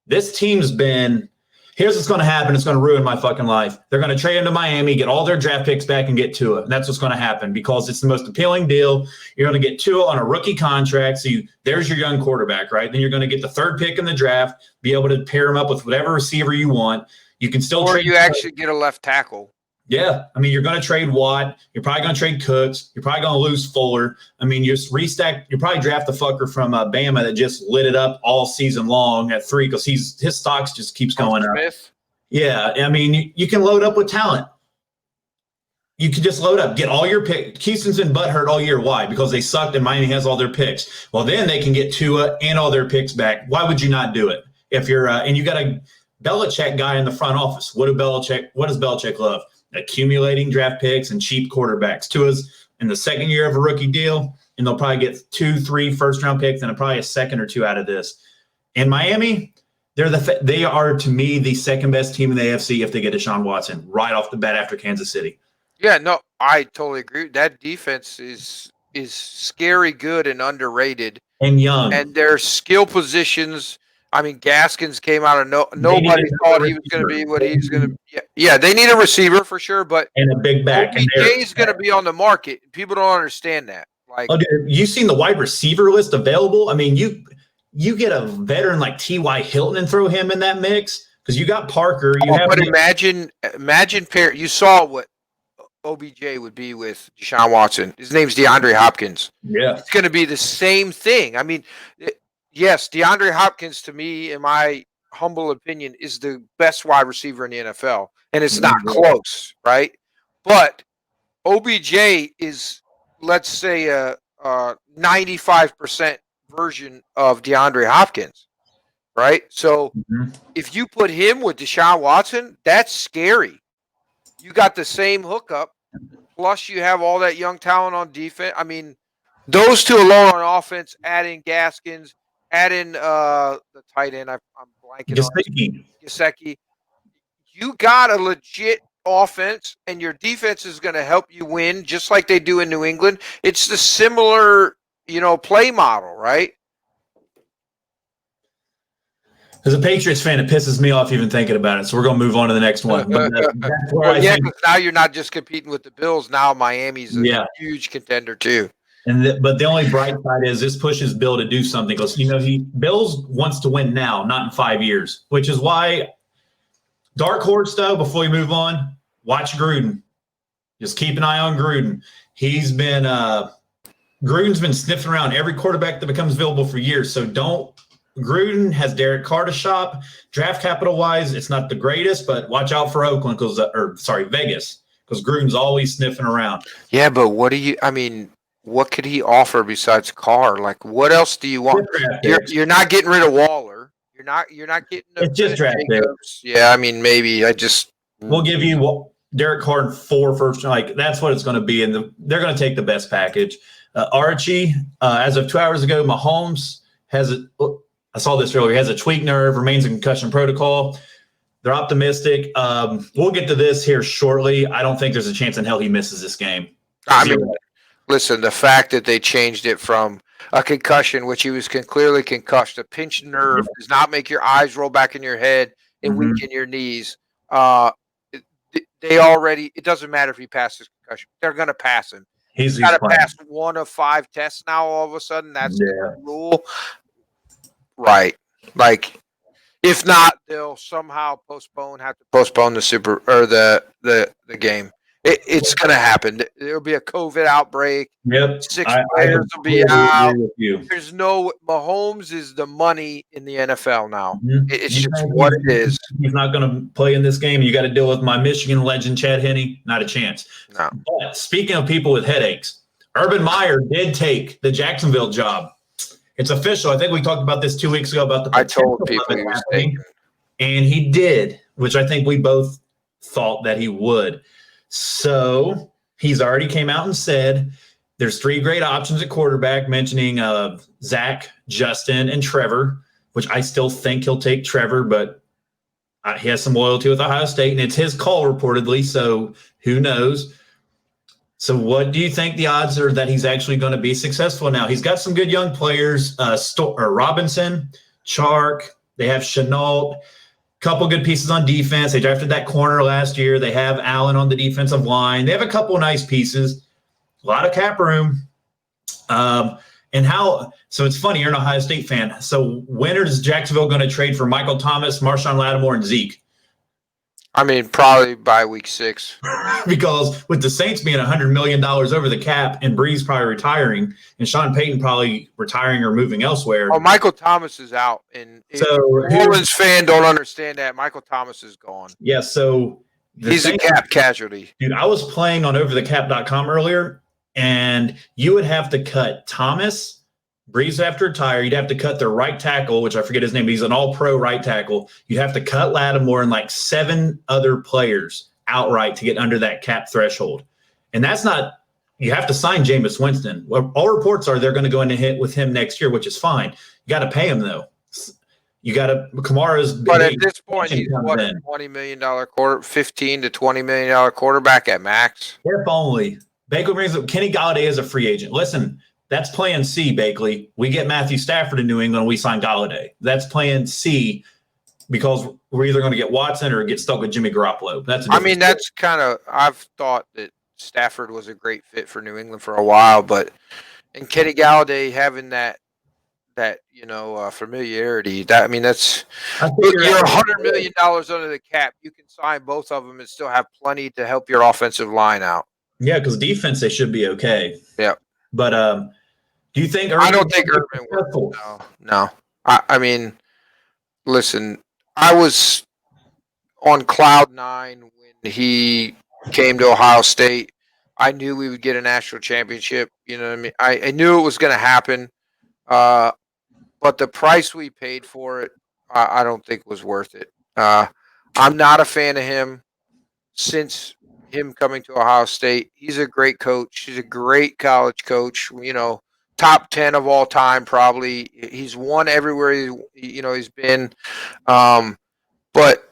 Speaker 1: This team's been, here's what's going to happen. It's going to ruin my fucking life. They're going to trade him to Miami, get all their draft picks back, and get Tua. And that's what's going to happen because it's the most appealing deal. You're going to get Tua on a rookie contract. So there's your young quarterback, right? Then you're going to get the third pick in the draft, be able to pair him up with whatever receiver you want. You can still
Speaker 2: trade. Or you actually get a left tackle.
Speaker 1: Yeah. I mean, you're going to trade Watt. You're probably going to trade Cooks. You're probably going to lose Fuller. I mean, you just restack. You probably draft the fucker from Bama that just lit it up all season long at 3 because his stocks just keeps going up. Yeah. I mean, you can load up with talent. You can just load up, get all your picks. Houston's been butthurt all year. Why? Because they sucked and Miami has all their picks. Well, then they can get Tua and all their picks back. Why would you not do it? If you're and you got a Belichick guy in the front office. What does Belichick love? Accumulating draft picks and cheap quarterbacks. Tua's in the second year of a rookie deal, and they'll probably get 2-3 first-round picks and probably a second or two out of this. In Miami, they are, to me, the second-best team in the AFC if they get Deshaun Watson right off the bat after Kansas City. Yeah, no, I totally agree. That defense is scary good and underrated. And young. And their skill positions – I mean, Gaskins came out of nobody thought he was going to be what he's going to be. Yeah, they need a receiver for sure, but and a big back. OBJ is going to be on the market. People don't understand that. Like, dude, you've seen the wide receiver list available. I mean, you get a veteran like T.Y. Hilton and throw him in that mix because you got Parker. But imagine you saw what OBJ would be with Deshaun Watson. His name's DeAndre Hopkins. Yeah, it's going to be the same thing. I mean. Yes, DeAndre Hopkins, to me, in my humble opinion, is the best wide receiver in the NFL, and it's not close, right? But OBJ is, let's say, a
Speaker 2: 95% version of DeAndre Hopkins, right? So if you put him with Deshaun Watson, that's scary. You got the same hookup, plus you have all that young talent on defense. I mean, those two alone on offense, add in Gaskins, add in the tight end. I'm blanking on Gesicki. You got a legit offense, and your defense is going to help you win, just like they do in New England. It's the similar, play model, right?
Speaker 1: As a Patriots fan, it pisses me off even thinking about it. So we're going to move on to the next one. But that's where I think,
Speaker 2: now you're not just competing with the Bills. Now Miami's a huge contender too.
Speaker 1: But the only bright side is this pushes Bill to do something. Because Bills wants to win now, not in 5 years, which is why dark horse though. Before we move on, watch Gruden. Just keep an eye on Gruden. He's been Gruden's been sniffing around every quarterback that becomes available for years. So don't. Gruden has Derek Carr to shop. Draft capital wise, it's not the greatest, but watch out for Oakland Vegas, because Gruden's always sniffing around.
Speaker 2: Yeah, but what could he offer besides Carr? Like, what else do you want? You're not getting rid of Waller. You're not getting.
Speaker 1: It's just draft picks.
Speaker 2: Yeah, maybe
Speaker 1: we'll give you Derek Carr and 4 first. Like that's what it's going to be, and they're going to take the best package. Archie, as of 2 hours ago, Mahomes has I saw this earlier. He has a tweaked nerve, remains in concussion protocol. They're optimistic. We'll get to this here shortly. I don't think there's a chance in hell he misses this game.
Speaker 2: Listen, the fact that they changed it from a concussion, which he was clearly concussed, a pinched nerve does not make your eyes roll back in your head and weaken your knees. It doesn't matter if he passes concussion. They're going to pass him. He's got to pass 1 of 5 tests now all of a sudden. That's the rule. Right. Like, if not, they'll somehow have to postpone the game. It's going to happen. There'll be a COVID outbreak.
Speaker 1: Yep.
Speaker 2: 6 players will be out. There's Mahomes is the money in the NFL now. It's just what it is.
Speaker 1: He's not going to play in this game. You got to deal with my Michigan legend, Chad Henne. Not a chance.
Speaker 2: No.
Speaker 1: But speaking of people with headaches, Urban Meyer did take the Jacksonville job. It's official. I think we talked about this 2 weeks ago about the potential.
Speaker 2: I told people he was taking.
Speaker 1: And he did, which I think we both thought that he would. So he's already came out and said there's 3 great options at quarterback, mentioning Zach, Justin, and Trevor, which I still think he'll take Trevor, but he has some loyalty with Ohio State, and it's his call reportedly, so who knows? So what do you think the odds are that he's actually going to be successful now? He's got some good young players, Robinson, Chark. They have Chenault, couple good pieces on defense. They drafted that corner last year. They have Allen on the defensive line. They have a couple nice pieces, a lot of cap room. So it's funny, you're an Ohio State fan. So when is Jacksonville going to trade for Michael Thomas, Marshawn Lattimore, and Zeke?
Speaker 2: Probably by week 6.
Speaker 1: Because with the Saints being $100 million over the cap and Breeze probably retiring and Sean Payton probably retiring or moving elsewhere.
Speaker 2: Oh, Michael Thomas is out. And
Speaker 1: so
Speaker 2: New Orleans fan don't understand that. Michael Thomas is gone.
Speaker 1: Yeah, so
Speaker 2: he's a cap casualty.
Speaker 1: Dude, I was playing on overthecap.com earlier, and you would have to cut Thomas. Breeze would have to retire. You'd have to cut their right tackle, which I forget his name. He's an all-pro right tackle. You'd have to cut Lattimore and like 7 other players outright to get under that cap threshold. And that's not – you have to sign Jameis Winston. Well, all reports are they're going to go into hit with him next year, which is fine. You got to pay him, though. You got to – Kamara's –
Speaker 2: But at this point, he's what, $20 million $15 to $20 million quarterback at max?
Speaker 1: If only. Baker brings up Kenny Golladay as a free agent. Listen – that's plan C, Bakley. We get Matthew Stafford in New England, we sign Golladay. That's plan C because we're either going to get Watson or get stuck with Jimmy Garoppolo. That's kind of –
Speaker 2: I've thought that Stafford was a great fit for New England for a while, but – and Kenny Golladay having that familiarity. That's – you're $100 million under the cap. You can sign both of them and still have plenty to help your offensive line out.
Speaker 1: Yeah, because defense, they should be okay.
Speaker 2: Yeah.
Speaker 1: But do you think
Speaker 2: I don't think Urban will. No. Listen, I was on cloud 9 when he came to Ohio State. I knew we would get a national championship. You know what I mean? I knew it was going to happen. But the price we paid for it, I don't think was worth it. I'm not a fan of him since him coming to Ohio State. He's a great coach. He's a great college coach. Top 10 of all time probably. He's won everywhere he's been. But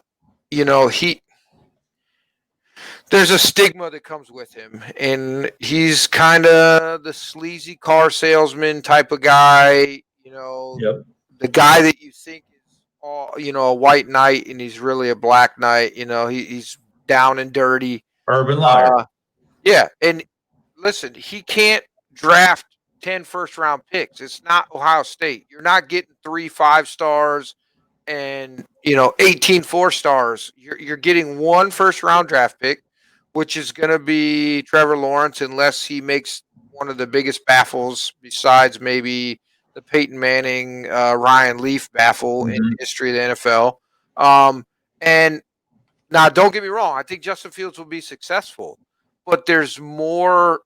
Speaker 2: there's a stigma that comes with him, and he's kind of the sleazy car salesman type of guy.
Speaker 1: Yep.
Speaker 2: The guy that you think is a white knight, and he's really a black knight. He's down and dirty.
Speaker 1: Urban liar.
Speaker 2: Yeah, and listen, he can't draft 10 first-round picks. It's not Ohio State. You're not getting 3 5-stars and 18 4-stars. You're getting 1 first-round draft pick, which is going to be Trevor Lawrence, unless he makes one of the biggest baffles besides maybe the Peyton Manning, Ryan Leaf baffle in the history of the NFL. And now, don't get me wrong. I think Justin Fields will be successful, but there's more.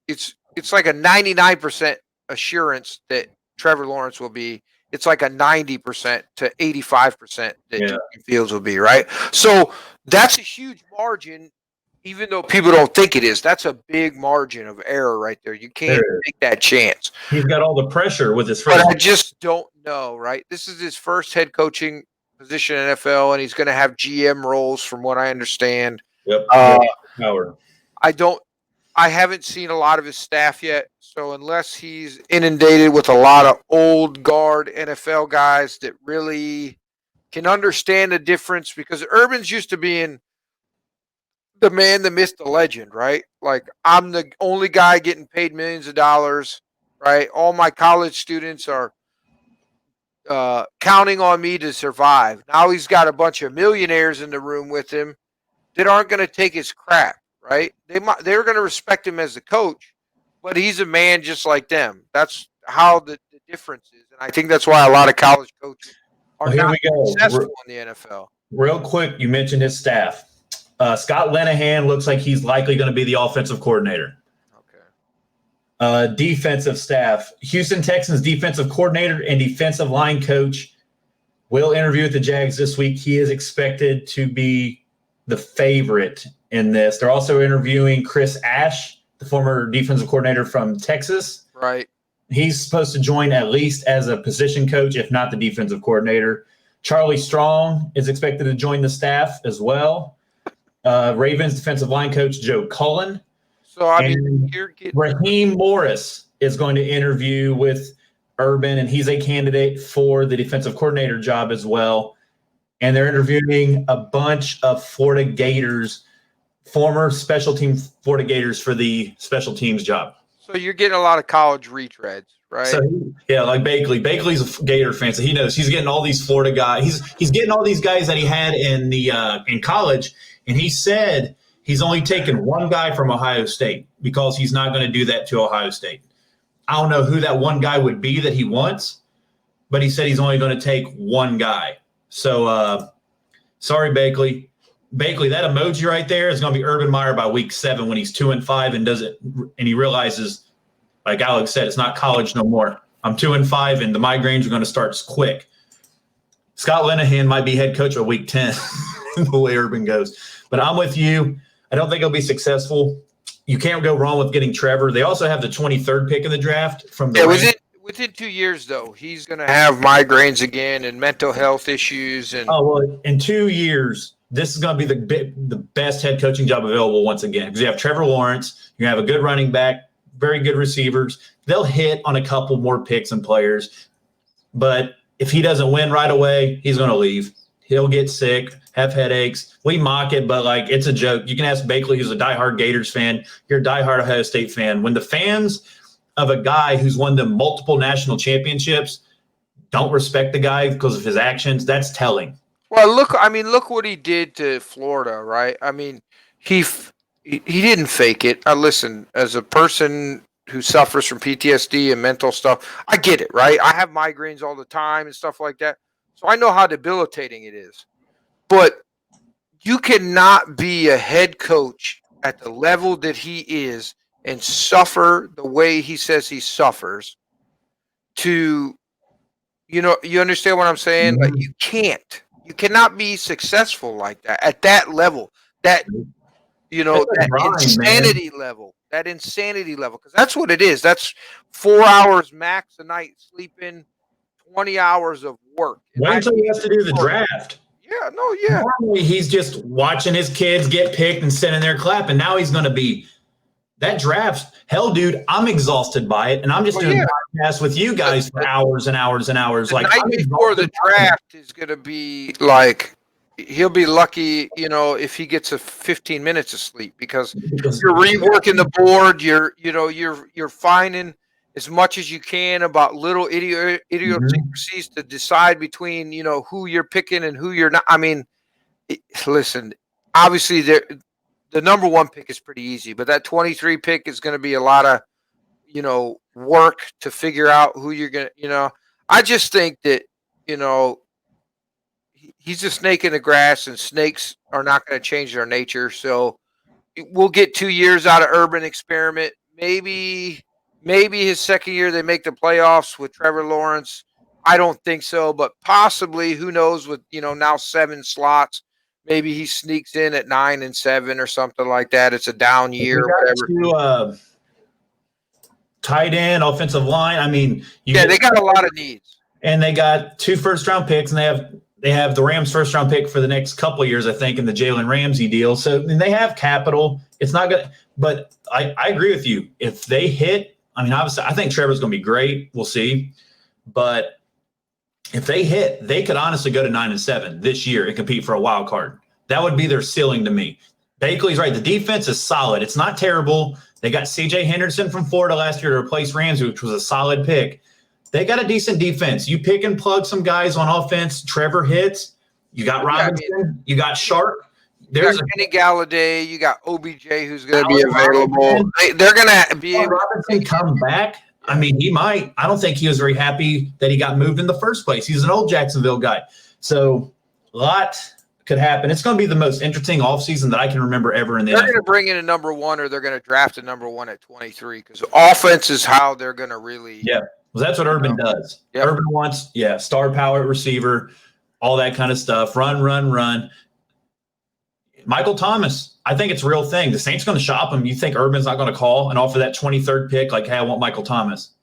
Speaker 2: It's like a 99% assurance that Trevor Lawrence will be. It's like a 90% to 85% that Justin Fields will be, right? So that's a huge margin. Even though people don't think it is, that's a big margin of error right there. You can't take that chance.
Speaker 1: He's got all the pressure with his first.
Speaker 2: But I just don't know, right? This is his first head coaching position in NFL, and he's going to have GM roles, from what I understand.
Speaker 1: Yep. Power.
Speaker 2: I haven't seen a lot of his staff yet, so unless he's inundated with a lot of old guard NFL guys that really can understand the difference, because Urban's used to being the man, the myth, the legend, right? Like, I'm the only guy getting paid millions of dollars, right? All my college students are counting on me to survive. Now he's got a bunch of millionaires in the room with him that aren't going to take his crap, right? They're going to respect him as a coach, but he's a man just like them. That's how the difference is, and I think that's why a lot of college coaches are not successful in the NFL.
Speaker 1: Real quick, you mentioned his staff. Scott Linehan looks like he's likely going to be the offensive coordinator. Defensive staff. Houston Texans defensive coordinator and defensive line coach will interview with the Jags this week. He is expected to be the favorite in this. They're also interviewing Chris Ash, the former defensive coordinator from Texas.
Speaker 2: Right.
Speaker 1: He's supposed to join at least as a position coach, if not the defensive coordinator. Charlie Strong is expected to join the staff as well. Ravens defensive line coach Joe Cullen.
Speaker 2: So,
Speaker 1: Raheem Morris is going to interview with Urban, and he's a candidate for the defensive coordinator job as well. And they're interviewing a bunch of Florida Gators, former special team Florida Gators, for the special teams job.
Speaker 2: So you're getting a lot of college retreads, right?
Speaker 1: So, yeah, like Bakley. Bakley's a Gator fan, so he knows he's getting all these Florida guys. He's getting all these guys that he had in college. And he said he's only taken one guy from Ohio State because he's not going to do that to Ohio State. I don't know who that one guy would be that he wants, but he said he's only going to take one guy. So, sorry, Bakley. Bakley, that emoji right there is going to be Urban Meyer by week 7 when he's 2-5 and he realizes, like Alex said, it's not college no more. I'm 2-5 and the migraines are going to start quick. Scott Linehan might be head coach at week 10. The way Urban goes. But I'm with you. I don't think he'll be successful. You can't go wrong with getting Trevor. They also have the 23rd pick in the draft from the
Speaker 2: within 2 years, though, he's going to have migraines again and mental health issues. And
Speaker 1: in 2 years, this is going to be the best head coaching job available once again, because you have Trevor Lawrence, you have a good running back, very good receivers. They'll hit on a couple more picks and players, but if he doesn't win right away, he's going to leave. He'll get sick, have headaches. We mock it, but like, it's a joke. You can ask Bakley, who's a diehard Gators fan. You're a diehard Ohio State fan. When the fans of a guy who's won them multiple national championships don't respect the guy because of his actions, that's telling.
Speaker 2: Well, look what he did to Florida, right? I mean, he didn't fake it. Listen, as a person who suffers from PTSD and mental stuff, I get it, right? I have migraines all the time and stuff like that. So I know how debilitating it is. But you cannot be a head coach at the level that he is and suffer the way he says he suffers to, you understand what I'm saying? Like you cannot be successful like that at that level, that, that insanity level, because that's what it is. That's 4 hours max a night sleeping, 20 hours of work.
Speaker 1: Wait until he has to do the draft.
Speaker 2: Yeah.
Speaker 1: Normally he's just watching his kids get picked and sitting there clapping. Now he's going to be that draft. Hell, dude, I'm exhausted by it, and I'm just doing podcasts with you guys for hours and hours and hours.
Speaker 2: The night before the draft is going to be like, he'll be lucky, if he gets 15 minutes of sleep, because you're reworking the board. You're finding as much as you can about little idiosyncrasies to decide between, who you're picking and who you're not. I mean, listen, obviously the number 1 pick is pretty easy, but that 23 pick is going to be a lot of, work to figure out who you're going to, I just think that, he's a snake in the grass, and snakes are not going to change their nature. So we'll get 2 years out of Urban experiment. Maybe his second year they make the playoffs with Trevor Lawrence. I don't think so, but possibly, who knows, with, now 7 slots. Maybe he sneaks in at 9 and 7 or something like that. It's a down year or whatever. Tight
Speaker 1: end, offensive line. I mean,
Speaker 2: they got a lot of needs.
Speaker 1: And they got 2 first-round picks, and they have the Rams' first-round pick for the next couple of years, I think, in the Jalen Ramsey deal. So, I mean, they have capital. It's not good. But I agree with you. If they hit, I mean, obviously, I think Trevor's going to be great. We'll see. But if they hit, they could honestly go to 9 and 7 this year and compete for a wild card. That would be their ceiling to me. Bakley's right. The defense is solid. It's not terrible. They got C.J. Henderson from Florida last year to replace Ramsey, which was a solid pick. They got a decent defense. You pick and plug some guys on offense. Trevor hits. You got Robinson. You got Sharp.
Speaker 2: There's Kenny Galladay. You got OBJ, who's going to be available. They're going to be able
Speaker 1: Robinson come back. I mean, he might. I don't think he was very happy that he got moved in the first place. He's an old Jacksonville guy. So a lot could happen. It's going to be the most interesting offseason that I can remember ever in the NFL.
Speaker 2: They're going to bring in a number 1, or they're going to draft a number 1 at 23, because offense is how they're going to really.
Speaker 1: Yeah. Well, that's what Urban does. Yep. Urban wants, star power receiver, all that kind of stuff. Run. Michael Thomas, I think it's a real thing. The Saints going to shop him. You think Urban's not going to call and offer that 23rd pick? Like, hey, I want Michael Thomas.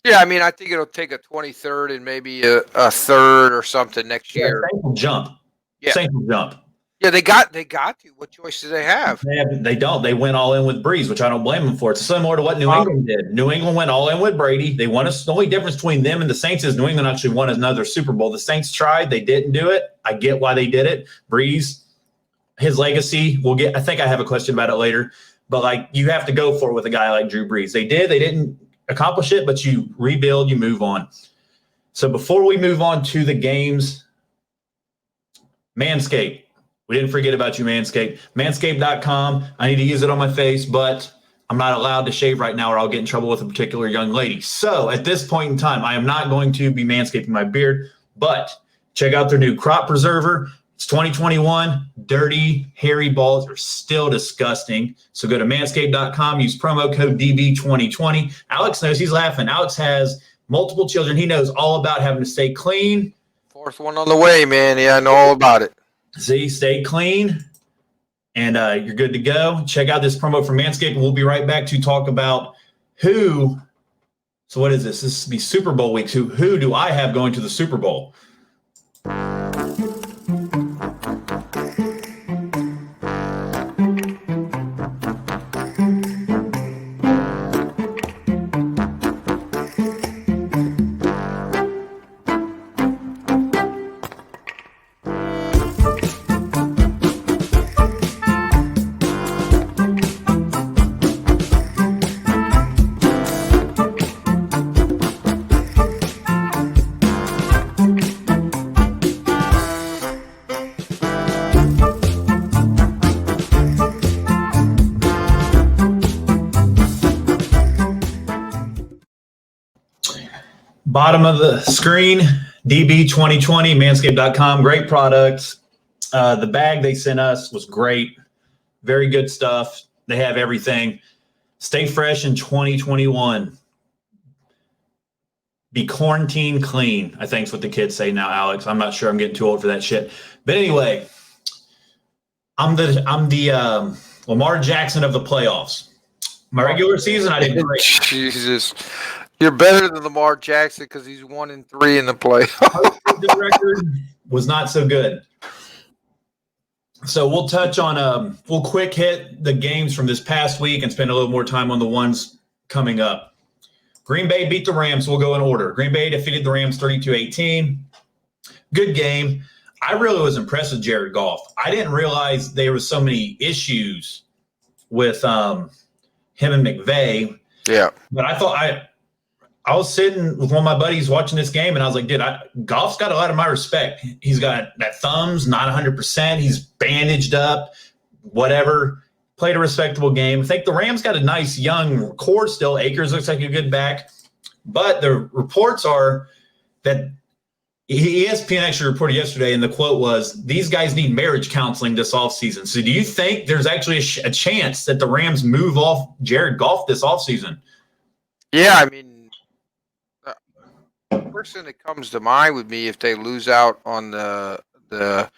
Speaker 2: Yeah, I mean, I think it'll take a 23rd and maybe a 3rd or something next year.
Speaker 1: Saints will jump. Saints will jump.
Speaker 2: Yeah, they got to. What choice do they have?
Speaker 1: They don't. They went all in with Breeze, which I don't blame them for. It's similar to what New England did. New England went all in with Brady. They won us. The only difference between them and the Saints is New England actually won another Super Bowl. The Saints tried. They didn't do it. I get why they did it. Breeze, his legacy, we'll get. I think I have a question about it later. But, like, you have to go for it with a guy like Drew Brees. They did. They didn't accomplish it, but you rebuild, you move on. So before we move on to the games, Manscaped. We didn't forget about you, Manscaped. Manscaped.com. I need to use it on my face, but I'm not allowed to shave right now or I'll get in trouble with a particular young lady. So at this point in time, I am not going to be manscaping my beard, but check out their new crop preserver. It's 2021. Dirty, hairy balls are still disgusting. So go to manscaped.com. Use promo code DB2020. Alex knows, he's laughing. Alex has multiple children. He knows all about having to stay clean.
Speaker 2: 4th one on the way, man. Yeah, I know all about it.
Speaker 1: See, stay clean, and you're good to go. Check out this promo from Manscaped. We'll be right back to talk about who. So what is this? This will be Super Bowl week. Who do I have going to the Super Bowl? Bottom of the screen, DB2020, manscaped.com. Great products. The bag they sent us was great. Very good stuff. They have everything. Stay fresh in 2021. Be quarantine clean, I think is what the kids say now, Alex. I'm not sure. I'm getting too old for that shit. But anyway, I'm the Lamar Jackson of the playoffs. My regular season, I did great.
Speaker 2: Jesus. You're better than Lamar Jackson because he's 1-3 in the playoffs.
Speaker 1: The record was not so good. So we'll touch on we'll quick hit the games from this past week and spend a little more time on the ones coming up. Green Bay beat the Rams. We'll go in order. Green Bay defeated the Rams 32-18. Good game. I really was impressed with Jared Goff. I didn't realize there was so many issues with him and McVay.
Speaker 2: Yeah.
Speaker 1: But I thought I was sitting with one of my buddies watching this game, and I was like, dude, Goff's got a lot of my respect. He's got that thumbs, not 100%. He's bandaged up, whatever. Played a respectable game. I think the Rams got a nice young core still. Akers looks like a good back. But the reports are that ESPN actually reported yesterday, and the quote was, these guys need marriage counseling this offseason. So do you think there's actually a chance that the Rams move off Jared Goff this offseason?
Speaker 2: Yeah, I mean, the person that comes to mind with me if they lose out on the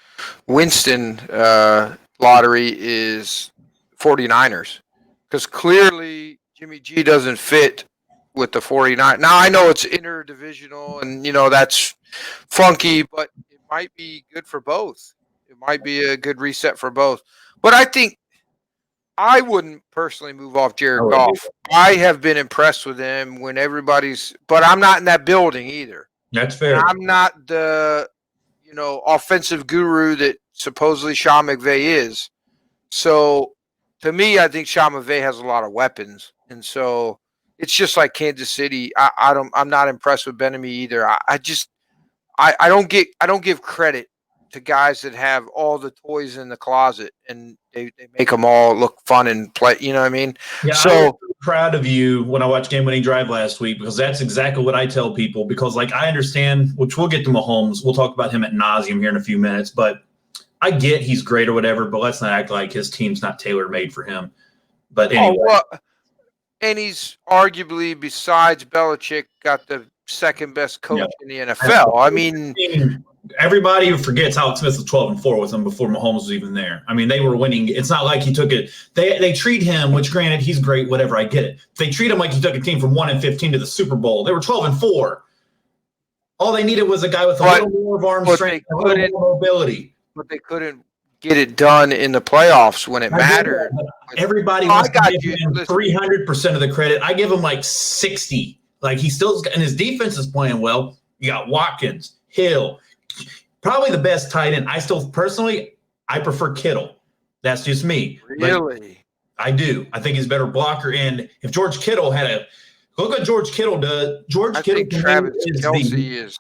Speaker 2: Winston lottery is 49ers. Because clearly Jimmy G doesn't fit with the 49ers. Now, I know it's interdivisional and, that's funky, but it might be good for both. It might be a good reset for both. But I think I wouldn't personally move off Jared Goff. I have been impressed with him when but I'm not in that building either.
Speaker 1: That's fair.
Speaker 2: And I'm not the, offensive guru that supposedly Sean McVay is. So to me, I think Sean McVay has a lot of weapons. And so it's just like Kansas City. I'm not impressed with Ben-Ami either. I don't give credit to guys that have all the toys in the closet and they make them all look fun and play. You know what I mean?
Speaker 1: Yeah,
Speaker 2: so
Speaker 1: I was proud of you when I watched Game Winning Drive last week, because that's exactly what I tell people. Because I understand, which we'll get to Mahomes. We'll talk about him ad nauseum here in a few minutes, but I get he's great or whatever, but let's not act like his team's not tailor-made for him. But anyway.
Speaker 2: And he's arguably, besides Belichick, got the second best coach in the NFL. I mean,
Speaker 1: everybody forgets Alex Smith was 12-4 with him before Mahomes was even there. I mean, they were winning. It's not like he took it. They treat him, which granted he's great, whatever. I get it. They treat him like he took a team from 1-15 to the Super Bowl. They were 12-4. All they needed was a guy with a little more of arm strength, a little more mobility.
Speaker 2: But they couldn't get it done in the playoffs when it mattered.
Speaker 1: Everybody wants to give him 300% of the credit. I give him 60. He still, and his defense is playing well. You got Watkins, Hill, probably the best tight end. I still personally, I prefer Kittle. That's just me.
Speaker 2: Really?
Speaker 1: But I do. I think he's a better blocker. And if George Kittle look what George Kittle does.
Speaker 2: I think Travis Kelce is.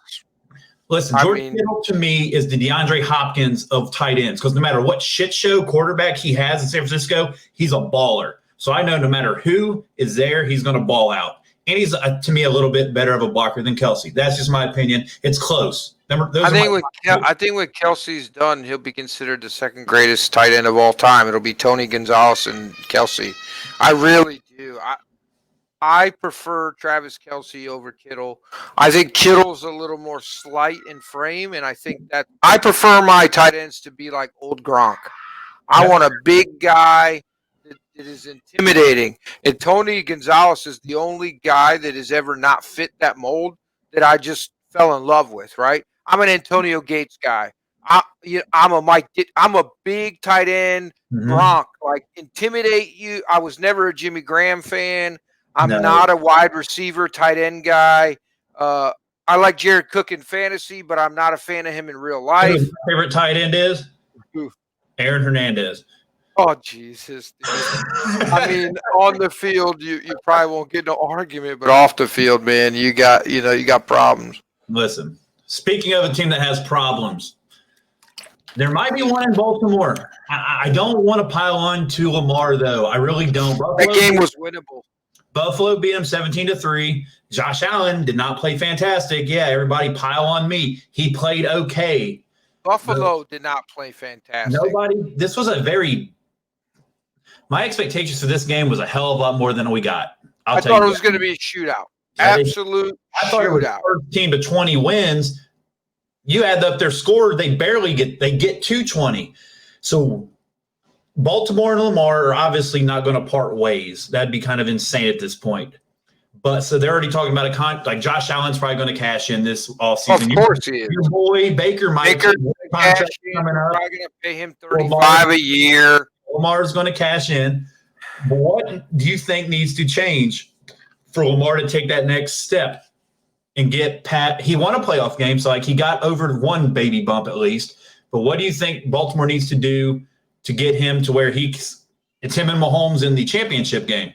Speaker 1: Listen, George Kittle to me is the DeAndre Hopkins of tight ends, because no matter what shit show quarterback he has in San Francisco, he's a baller. So I know no matter who is there, he's going to ball out. And he's, to me, a little bit better of a blocker than Kelce. That's just my opinion. It's close. I think what
Speaker 2: Kelce's done, he'll be considered the second greatest tight end of all time. It'll be Tony Gonzalez and Kelce. I really do. I prefer Travis Kelce over Kittle. I think Kittle's a little more slight in frame, and I think that I prefer my tight ends to be like old Gronk. I want a big guy that is intimidating. And Tony Gonzalez is the only guy that has ever not fit that mold that I just fell in love with, right? I'm an Antonio Gates guy. I'm a big tight end, Gronk, intimidate you. I was never a Jimmy Graham fan. I'm not a wide receiver tight end guy. I like Jared Cook in fantasy, but I'm not a fan of him in real life.
Speaker 1: My favorite tight end is Aaron Hernandez.
Speaker 2: Oh, Jesus. I mean, on the field, you probably won't get no argument, but off the field, man, you got problems.
Speaker 1: Listen, speaking of a team that has problems, there might be one in Baltimore. I don't want to pile on to Lamar, though. I really don't.
Speaker 2: That game was winnable.
Speaker 1: Buffalo beat him 17-3. Josh Allen did not play fantastic. Yeah, everybody pile on me. He played okay.
Speaker 2: Buffalo did not play fantastic.
Speaker 1: This was a very My expectations for this game was a hell of a lot more than we got.
Speaker 2: I thought it was going to be a shootout. Absolute
Speaker 1: I thought it was
Speaker 2: shootout.
Speaker 1: first team to 20 wins. You add up their score, they get to 20. So Baltimore and Lamar are obviously not going to part ways. That'd be kind of insane at this point. But so they're already talking about like Josh Allen's probably going to cash in this offseason.
Speaker 2: Of course he is.
Speaker 1: Your boy Baker might
Speaker 2: Baker
Speaker 1: contract coming up.
Speaker 2: Probably going to pay him $35 a year.
Speaker 1: Lamar's going to cash in. But what do you think needs to change for Lamar to take that next step and get Pat? He won a playoff game, so like he got over one baby bump at least. But what do you think Baltimore needs to do to get him to where it's him and Mahomes in the championship game?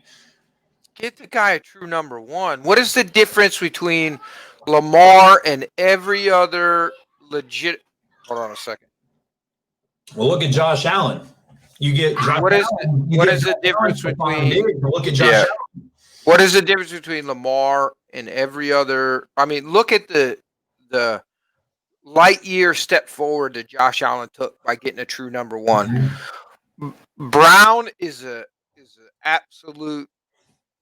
Speaker 2: Get the guy a true number one. What is the difference between Lamar and every other legit? Hold on a second.
Speaker 1: Well, look at Josh Allen. You get Josh
Speaker 2: what is
Speaker 1: Allen,
Speaker 2: what is the difference between?
Speaker 1: Look at Josh Allen.
Speaker 2: What is the difference between Lamar and every other? I mean, look at the light year step forward that Josh Allen took by getting a true number one. Mm-hmm. Brown is an absolute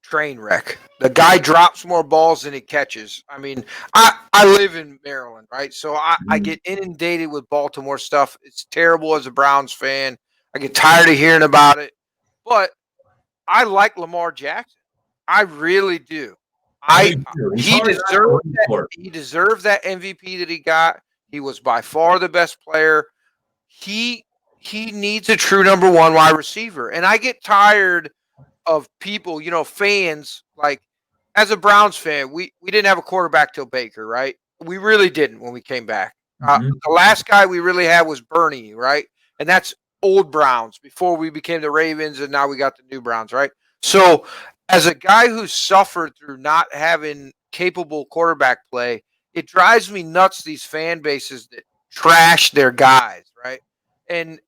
Speaker 2: train wreck. The guy drops more balls than he catches. I mean, I live in Maryland, right? So I get inundated with Baltimore stuff. It's terrible as a Browns fan. I get tired of hearing about it. But I like Lamar Jackson. I really do. He deserved that MVP that he got. He was by far the best player. He needs a true number one wide receiver. And I get tired of people, fans, like as a Browns fan, we didn't have a quarterback till Baker, right? We really didn't when we came back. The last guy we really had was Bernie, right? And that's old Browns before we became the Ravens, and now we got the new Browns, right? So as a guy who suffered through not having capable quarterback play, it drives me nuts, these fan bases that trash their guys, right? And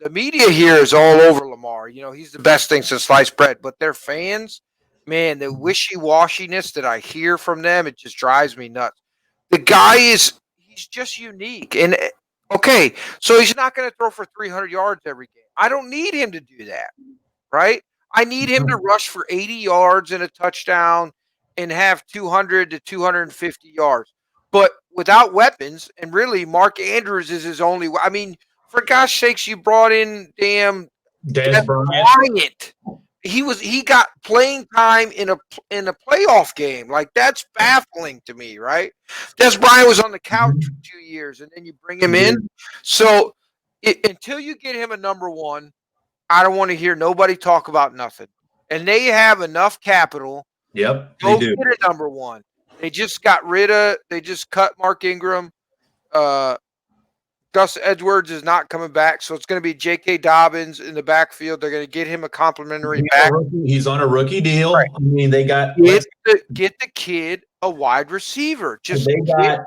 Speaker 2: the media here is all over Lamar. He's the best thing since sliced bread. But their fans, man, the wishy-washiness that I hear from them, it just drives me nuts. The guy he's just unique. And, okay, so he's not going to throw for 300 yards every game. I don't need him to do that, right? I need him to rush for 80 yards and a touchdown and have 200 to 250 yards. But without weapons, and really Mark Andrews is his only – I mean, for gosh sakes, you brought in damn Des Bryant. He got playing time in a playoff game. Like, that's baffling to me, right? Des Bryant was on the couch for 2 years, and then you bring him in. So until you get him a number one, I don't want to hear nobody talk about nothing. And they have enough capital.
Speaker 1: Yep,
Speaker 2: they do. Get a number one. They just cut Mark Ingram. Gus Edwards is not coming back, so it's going to be J.K. Dobbins in the backfield. They're going to get him a complimentary back.
Speaker 1: He's on a rookie deal. Right. I mean, they got
Speaker 2: get the kid a wide receiver.
Speaker 1: They got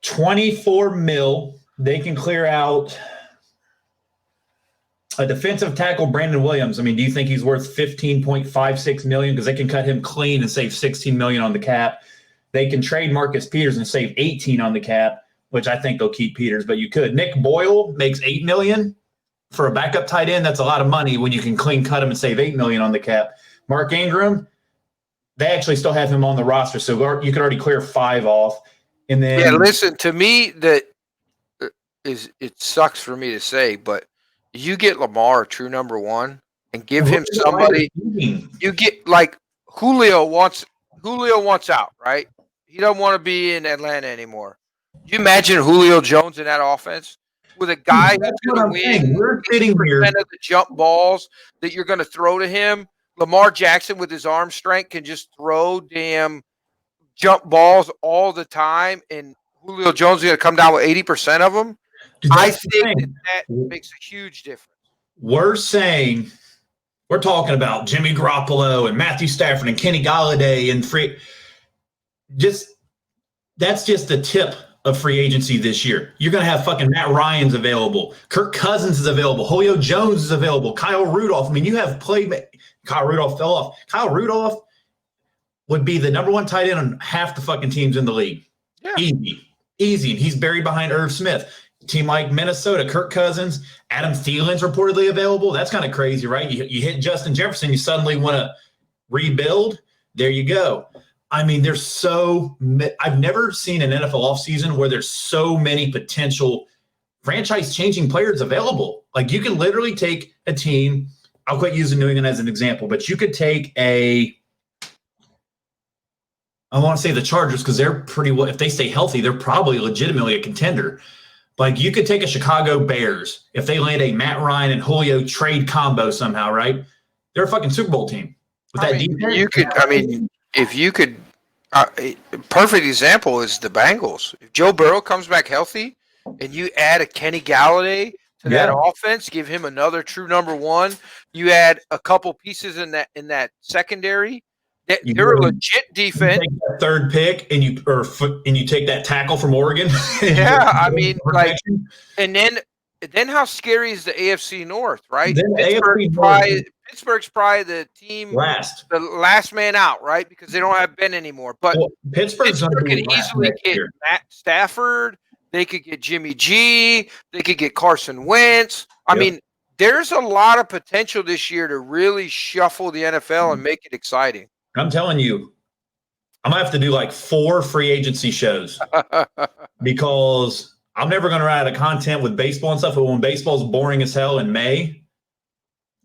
Speaker 1: $24 million. They can clear out a defensive tackle, Brandon Williams. I mean, do you think he's worth $15.56 million? Because they can cut him clean and save $16 million on the cap. They can trade Marcus Peters and save $18 on the cap, which I think they'll keep Peters, but you could. Nick Boyle makes $8 million for a backup tight end. That's a lot of money when you can clean cut him and save $8 million on the cap. Mark Ingram, they actually still have him on the roster, so you could already clear 5 off. And then
Speaker 2: listen, to me, it sucks for me to say, but you get Lamar a true number one and give him somebody. You get like Julio wants out, right? He doesn't want to be in Atlanta anymore. You imagine Julio Jones in that offense with a guy who's going to win 50% of the jump balls that you're going to throw to him. Lamar Jackson with his arm strength can just throw damn jump balls all the time, and Julio Jones is going to come down with 80% of them. I think that makes a huge difference.
Speaker 1: We're talking about Jimmy Garoppolo and Matthew Stafford and Kenny Golladay and that's just the tip of free agency this year. You're going to have fucking Matt Ryan's available. Kirk Cousins is available. Julio Jones is available. Kyle Rudolph. I mean, you have Kyle Rudolph fell off. Kyle Rudolph would be the number one tight end on half the fucking teams in the league. Yeah. Easy. And he's buried behind Irv Smith. team like Minnesota, Kirk Cousins, Adam Thielen's reportedly available. That's kind of crazy, right? You hit Justin Jefferson, you suddenly want to rebuild. There you go. I mean, I've never seen an NFL offseason where there's so many potential franchise-changing players available. Like, you can literally take a team. I'll quit using New England as an example, but you could take I want to say the Chargers because they're pretty well, if they stay healthy, they're probably legitimately a contender. Like, you could take a Chicago Bears if they land a Matt Ryan and Julio trade combo somehow, right? They're a fucking Super Bowl team. With that defense,
Speaker 2: if you could, perfect example is the Bengals. If Joe Burrow comes back healthy and you add a Kenny Galladay to that offense, give him another true number one, you add a couple pieces in that secondary. They're a legit defense.
Speaker 1: You take that third pick and you take that tackle from Oregon.
Speaker 2: Yeah, I mean, like, and then how scary is the AFC North, right? Pittsburgh's probably the team the last man out, right? Because they don't have Ben anymore. But
Speaker 1: Pittsburgh
Speaker 2: could easily get Matt Stafford. They could get Jimmy G. They could get Carson Wentz. I mean, there's a lot of potential this year to really shuffle the NFL and make it exciting.
Speaker 1: I'm telling you, I'm going to have to do like 4 free agency shows because I'm never going to run out of content with baseball and stuff. But when baseball's boring as hell in May,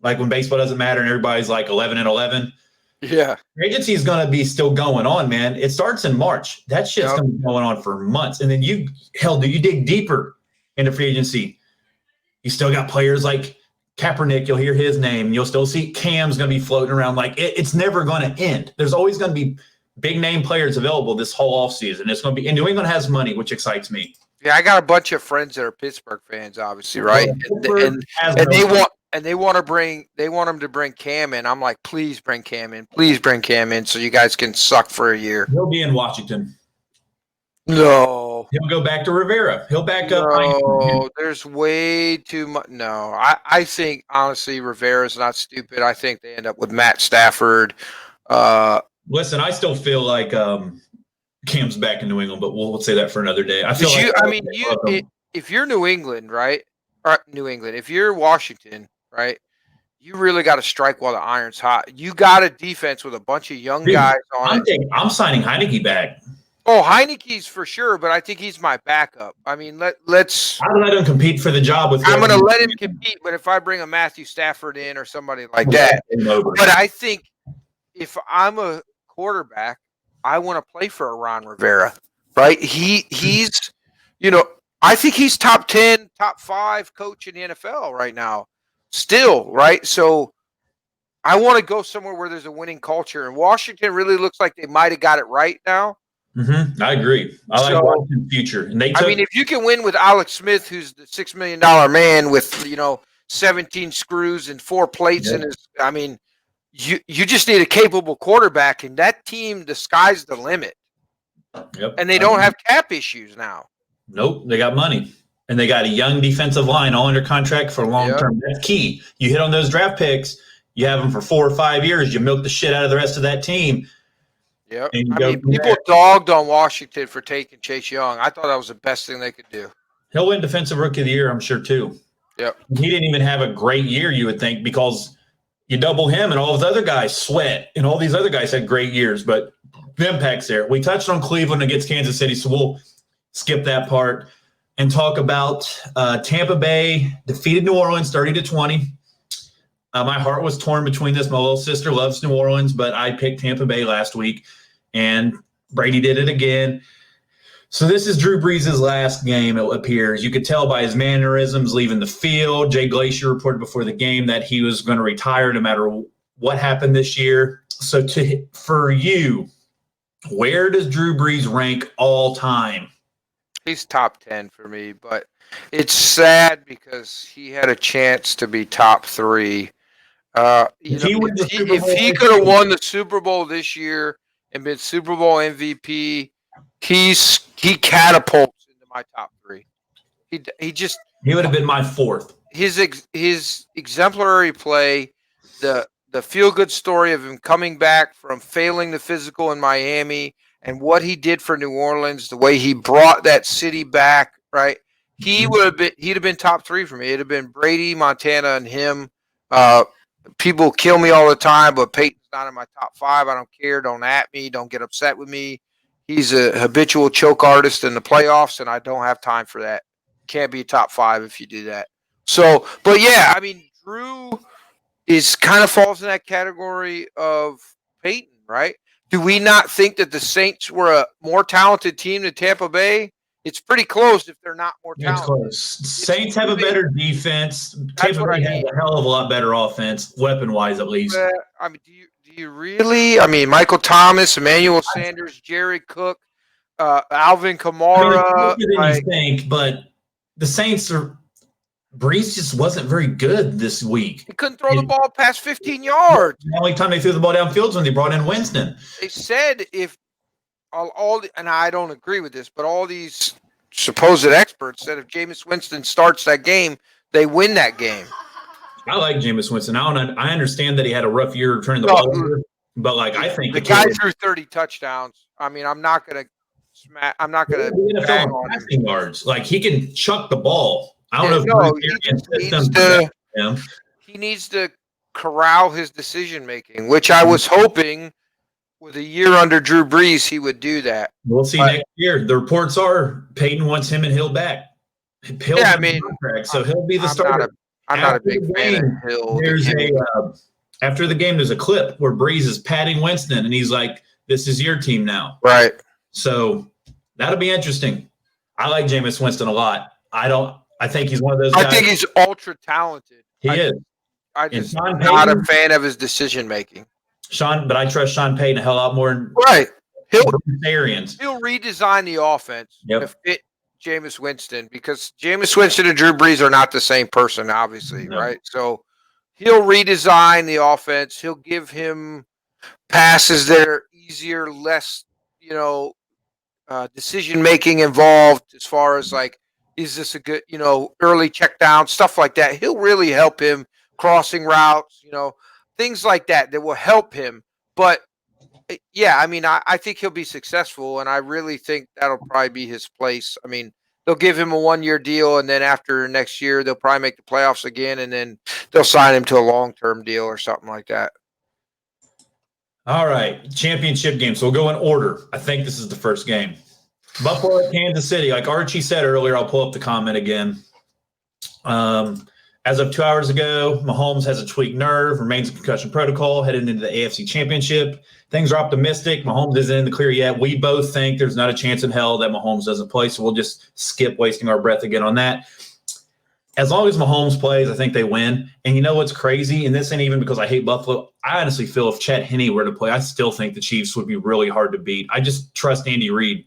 Speaker 1: like when baseball doesn't matter and everybody's like 11-11.
Speaker 2: Yeah.
Speaker 1: Free agency is going to be still going on, man. It starts in March. That shit's going to be going on for months. And then do you dig deeper into free agency? You still got players like Kaepernick, you'll hear his name. You'll still see Cam's going to be floating around. Like, it's never going to end. There's always going to be big name players available this whole offseason. It's going to be, and New England has money, which excites me.
Speaker 2: Yeah, I got a bunch of friends that are Pittsburgh fans, obviously, right? And they want them to bring Cam in. I'm like, please bring Cam in, so you guys can suck for a year.
Speaker 1: He'll be in Washington.
Speaker 2: No,
Speaker 1: he'll go back to Rivera. He'll back up.
Speaker 2: No, there's way too much. No, I think honestly, Rivera's not stupid. I think they end up with Matt Stafford.
Speaker 1: Listen, I still feel like Cam's back in New England, but we'll say that for another day.
Speaker 2: If you're New England, right? Or New England, if you're Washington, right? You really got to strike while the iron's hot. You got a defense with a bunch of young guys on it.
Speaker 1: I'm signing Heineke back.
Speaker 2: Oh, Heineke's for sure, but I think he's my backup. I mean, let's.
Speaker 1: I let him compete for the job with.
Speaker 2: I'm going to let him compete, but if I bring a Matthew Stafford in or somebody like that, but I think if I'm a quarterback, I want to play for a Ron Rivera, right? He's, I think he's top 10, top 5 coach in the NFL right now, still, right? So I want to go somewhere where there's a winning culture, and Washington really looks like they might have got it right now.
Speaker 1: Mm-hmm. I agree. I like Washington's future. And
Speaker 2: if you can win with Alex Smith, who's the $6 million man with 17 screws and 4 plates in his, you just need a capable quarterback, and that team, the sky's the limit.
Speaker 1: Yep.
Speaker 2: And they don't have cap issues now.
Speaker 1: Nope, they got money, and they got a young defensive line all under contract for long term. That's key. You hit on those draft picks. You have them for 4 or 5 years. You milk the shit out of the rest of that team.
Speaker 2: Yep. People dogged on Washington for taking Chase Young. I thought that was the best thing they could do.
Speaker 1: He'll win Defensive Rookie of the Year, I'm sure, too.
Speaker 2: Yep.
Speaker 1: He didn't even have a great year, you would think, because you double him and all those other guys, Sweat, and all these other guys had great years, but the impact's there. We touched on Cleveland against Kansas City, so we'll skip that part and talk about Tampa Bay defeated New Orleans 30-20. My heart was torn between this. My little sister loves New Orleans, but I picked Tampa Bay last week, and Brady did it again. So this is Drew Brees' last game, it appears. You could tell by his mannerisms leaving the field. Jay Glacier reported before the game that he was going to retire no matter what happened this year. So for you, where does Drew Brees rank all time?
Speaker 2: He's top 10 for me, but it's sad because he had a chance to be top 3. If he could have won the Super Bowl this year and been Super Bowl MVP, he catapults into my top 3. He
Speaker 1: would have been my 4th.
Speaker 2: His exemplary play, the feel good story of him coming back from failing the physical in Miami, and what he did for New Orleans, the way he brought that city back, right? He'd have been top 3 for me. It'd have been Brady, Montana, and him. People kill me all the time, but Peyton's not in my top 5. I don't care. Don't at me. Don't get upset with me. He's a habitual choke artist in the playoffs, and I don't have time for that. Can't be a top 5 if you do that. So, but yeah, I mean, Drew is kind of falls in that category of Peyton, right? Do we not think that the Saints were a more talented team than Tampa Bay? It's pretty close if they're not more talented.
Speaker 1: It's close. Saints have a better defense. Tampa Bay has a hell of a lot better offense, weapon-wise at least.
Speaker 2: I mean, do you really? I mean, Michael Thomas, Emmanuel Sanders, Jared Cook, Alvin Kamara.
Speaker 1: You think, but the Saints are. Breeze just wasn't very good this week.
Speaker 2: He couldn't throw the ball past 15 yards.
Speaker 1: The only time they threw the ball downfield is when they brought in Winston.
Speaker 2: They said if and I don't agree with this, but all these supposed experts said if Jameis Winston starts that game, they win that game.
Speaker 1: I like Jameis Winston. I understand that he had a rough year turning the ball over, but I think
Speaker 2: the guy threw 30 touchdowns. I mean, I'm not gonna bang on him.
Speaker 1: Yards. He can chuck the ball. I don't know.
Speaker 2: He needs to corral his decision making, which I was hoping with a year under Drew Brees he would do that.
Speaker 1: We'll see next year. The reports are Peyton wants him and Hill back. So he'll be the starter.
Speaker 2: I'm not a big fan of Hill.
Speaker 1: After the game, there's a clip where Brees is patting Winston, and he's like, "This is your team now."
Speaker 2: Right.
Speaker 1: So that'll be interesting. I like Jameis Winston a lot. I think he's one of those guys.
Speaker 2: I think he's ultra talented.
Speaker 1: He is.
Speaker 2: I'm not a fan of his decision making.
Speaker 1: But I trust Sean Payton a hell lot more.
Speaker 2: Right. He'll
Speaker 1: redesign
Speaker 2: the offense to fit Jameis Winston because Jameis Winston and Drew Brees are not the same person, obviously, right? So he'll redesign the offense. He'll give him passes that are easier, less, decision making involved as far as is this a good, early check down, stuff like that. He'll really help him crossing routes, things like that will help him. But, yeah, I mean, I think he'll be successful, and I really think that'll probably be his place. I mean, they'll give him a 1-year deal, and then after next year, they'll probably make the playoffs again, and then they'll sign him to a long-term deal or something like that.
Speaker 1: All right, championship game. So we'll go in order. I think this is the first game. Buffalo at Kansas City. Like Archie said earlier, I'll pull up the comment again. As of 2 hours ago, Mahomes has a tweaked nerve, remains in concussion protocol, headed into the AFC Championship. Things are optimistic. Mahomes isn't in the clear yet. We both think there's not a chance in hell that Mahomes doesn't play, so we'll just skip wasting our breath again on that. As long as Mahomes plays, I think they win. And you know what's crazy? And this ain't even because I hate Buffalo. I honestly feel if Chet Henne were to play, I still think the Chiefs would be really hard to beat. I just trust Andy Reid.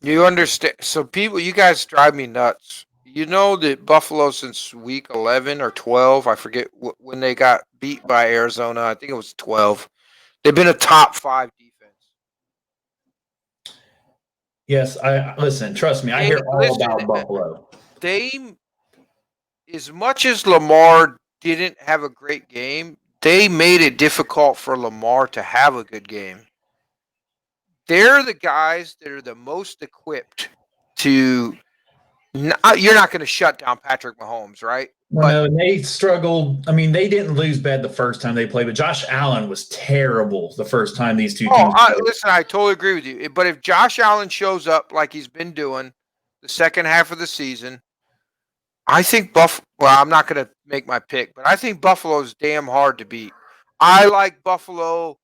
Speaker 2: You understand? So you guys drive me nuts. You know that Buffalo since week 11 or 12, I forget when they got beat by Arizona. I think it was 12. They've been a top 5 defense.
Speaker 1: Yes, listen. Trust me, I hear all about Buffalo.
Speaker 2: As much as Lamar didn't have a great game, they made it difficult for Lamar to have a good game. They're the guys that are the most equipped to. You're not going to shut down Patrick Mahomes, right?
Speaker 1: No, they struggled. I mean, they didn't lose bad the first time they played, but Josh Allen was terrible the first time these two teams played.
Speaker 2: Listen, I totally agree with you. But if Josh Allen shows up like he's been doing the second half of the season, I think I'm not going to make my pick, but I think Buffalo's damn hard to beat. I like Buffalo.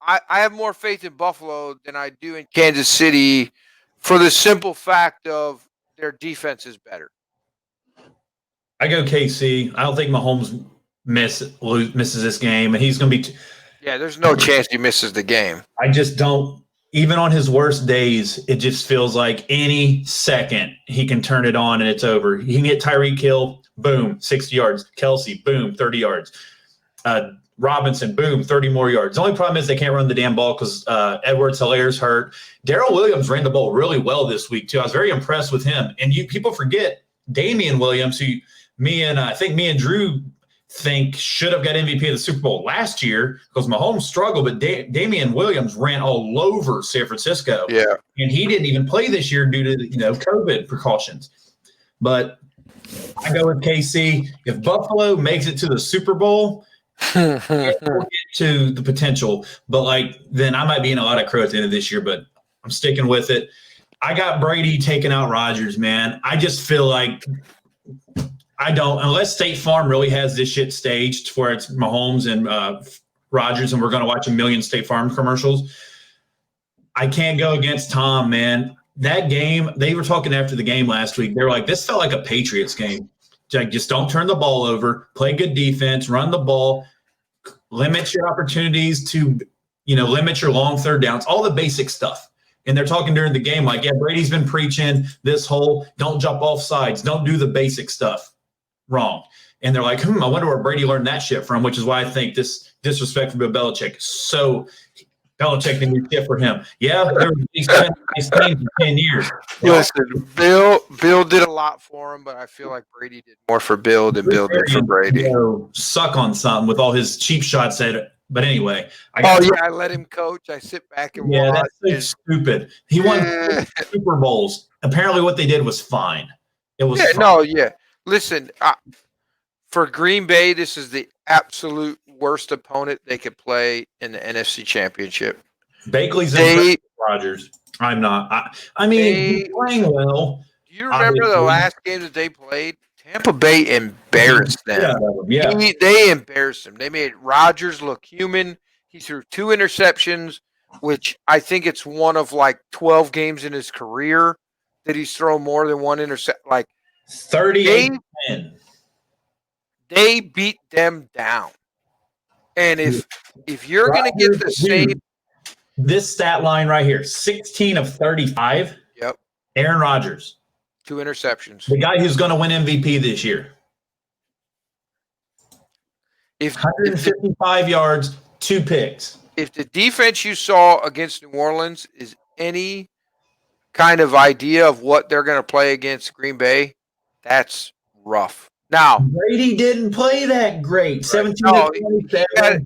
Speaker 2: I have more faith in Buffalo than I do in Kansas City for the simple fact of their defense is better.
Speaker 1: I go KC. I don't think Mahomes misses this game, and he's going to be.
Speaker 2: There's no chance he misses the game.
Speaker 1: I just don't. Even on his worst days, it just feels like any second he can turn it on and it's over. He can get Tyreek Hill, boom, 60 yards. Kelsey, boom, 30 yards. Robinson, boom, 30 more yards. The only problem is they can't run the damn ball because Edwards-Hilaire's hurt. Darrell Williams ran the ball really well this week, too. I was very impressed with him. And people forget Damian Williams, who I think me and Drew think should have got MVP of the Super Bowl last year because Mahomes struggled, but Damian Williams ran all over San Francisco.
Speaker 2: Yeah.
Speaker 1: And he didn't even play this year due to, COVID precautions. But I go with KC. If Buffalo makes it to the Super Bowl, we'll get to the potential. But, then I might be in a lot of crow at the end of this year, but I'm sticking with it. I got Brady taking out Rodgers, man. I just feel like I don't – unless State Farm really has this shit staged where it's Mahomes and Rodgers and we're going to watch a million State Farm commercials, I can't go against Tom, man. That game, they were talking after the game last week. They were like, this felt like a Patriots game. Just don't turn the ball over, play good defense, run the ball, limit your opportunities to, limit your long third downs, all the basic stuff. And they're talking during the game like, yeah, Brady's been preaching this whole don't jump off sides, don't do the basic stuff. Wrong. And they're like, I wonder where Brady learned that shit from, which is why I think this disrespect for Bill Belichick is so Belichick didn't do shit for him. Yeah, he's been nice things for 10 years.
Speaker 2: Listen, Bill did a lot for him, but I feel like Brady did more for Bill than Bill did for Brady.
Speaker 1: Suck on something with all his cheap shots at it. But anyway,
Speaker 2: I let him coach. I sit back and watch.
Speaker 1: That's so stupid. He won Super Bowls. Apparently, what they did was fine. It was fine.
Speaker 2: Listen, for Green Bay, this is the absolute worst opponent they could play in the NFC Championship.
Speaker 1: Bakley's in Rodgers. I'm not. I mean, he's playing well.
Speaker 2: Do you remember the last game that they played? Tampa Bay embarrassed them.
Speaker 1: Yeah.
Speaker 2: They embarrassed them. They made Rodgers look human. He threw 2 interceptions, which I think it's one of 12 games in his career that he's thrown more than one interception.
Speaker 1: 38.
Speaker 2: They beat them down. And if you're going to get the same.
Speaker 1: This stat line right here, 16 of 35.
Speaker 2: Yep.
Speaker 1: Aaron Rodgers.
Speaker 2: 2 interceptions.
Speaker 1: The guy who's going to win MVP this year. 155 yards, 2 picks.
Speaker 2: If the defense you saw against New Orleans is any kind of idea of what they're going to play against Green Bay, that's rough. Now,
Speaker 1: Brady didn't play that great. 17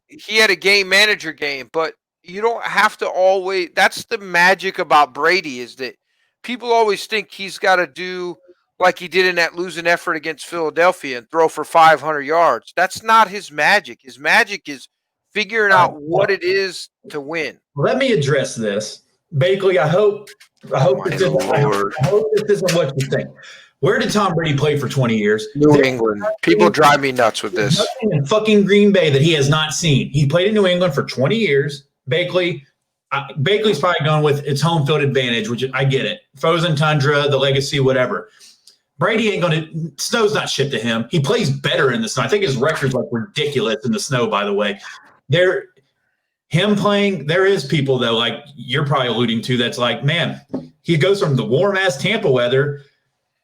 Speaker 2: he had a game manager game, but you don't have to always – that's the magic about Brady is that people always think he's got to do like he did in that losing effort against Philadelphia and throw for 500 yards. That's not his magic. His magic is figuring out what it is to win.
Speaker 1: Let me address this. Bakley, I hope this isn't what you think. Where did Tom Brady play for 20 years?
Speaker 2: New England. People drive me nuts with this.
Speaker 1: In fucking Green Bay that he has not seen. He played in New England for 20 years. Bakley's probably going with its home field advantage, which I get it. Frozen tundra, the legacy, whatever. Brady ain't going to – snow's not shit to him. He plays better in the snow. I think his record's ridiculous in the snow, by the way. Him playing – there is people, though, like you're probably alluding to, that's like, man, he goes from the warm-ass Tampa weather –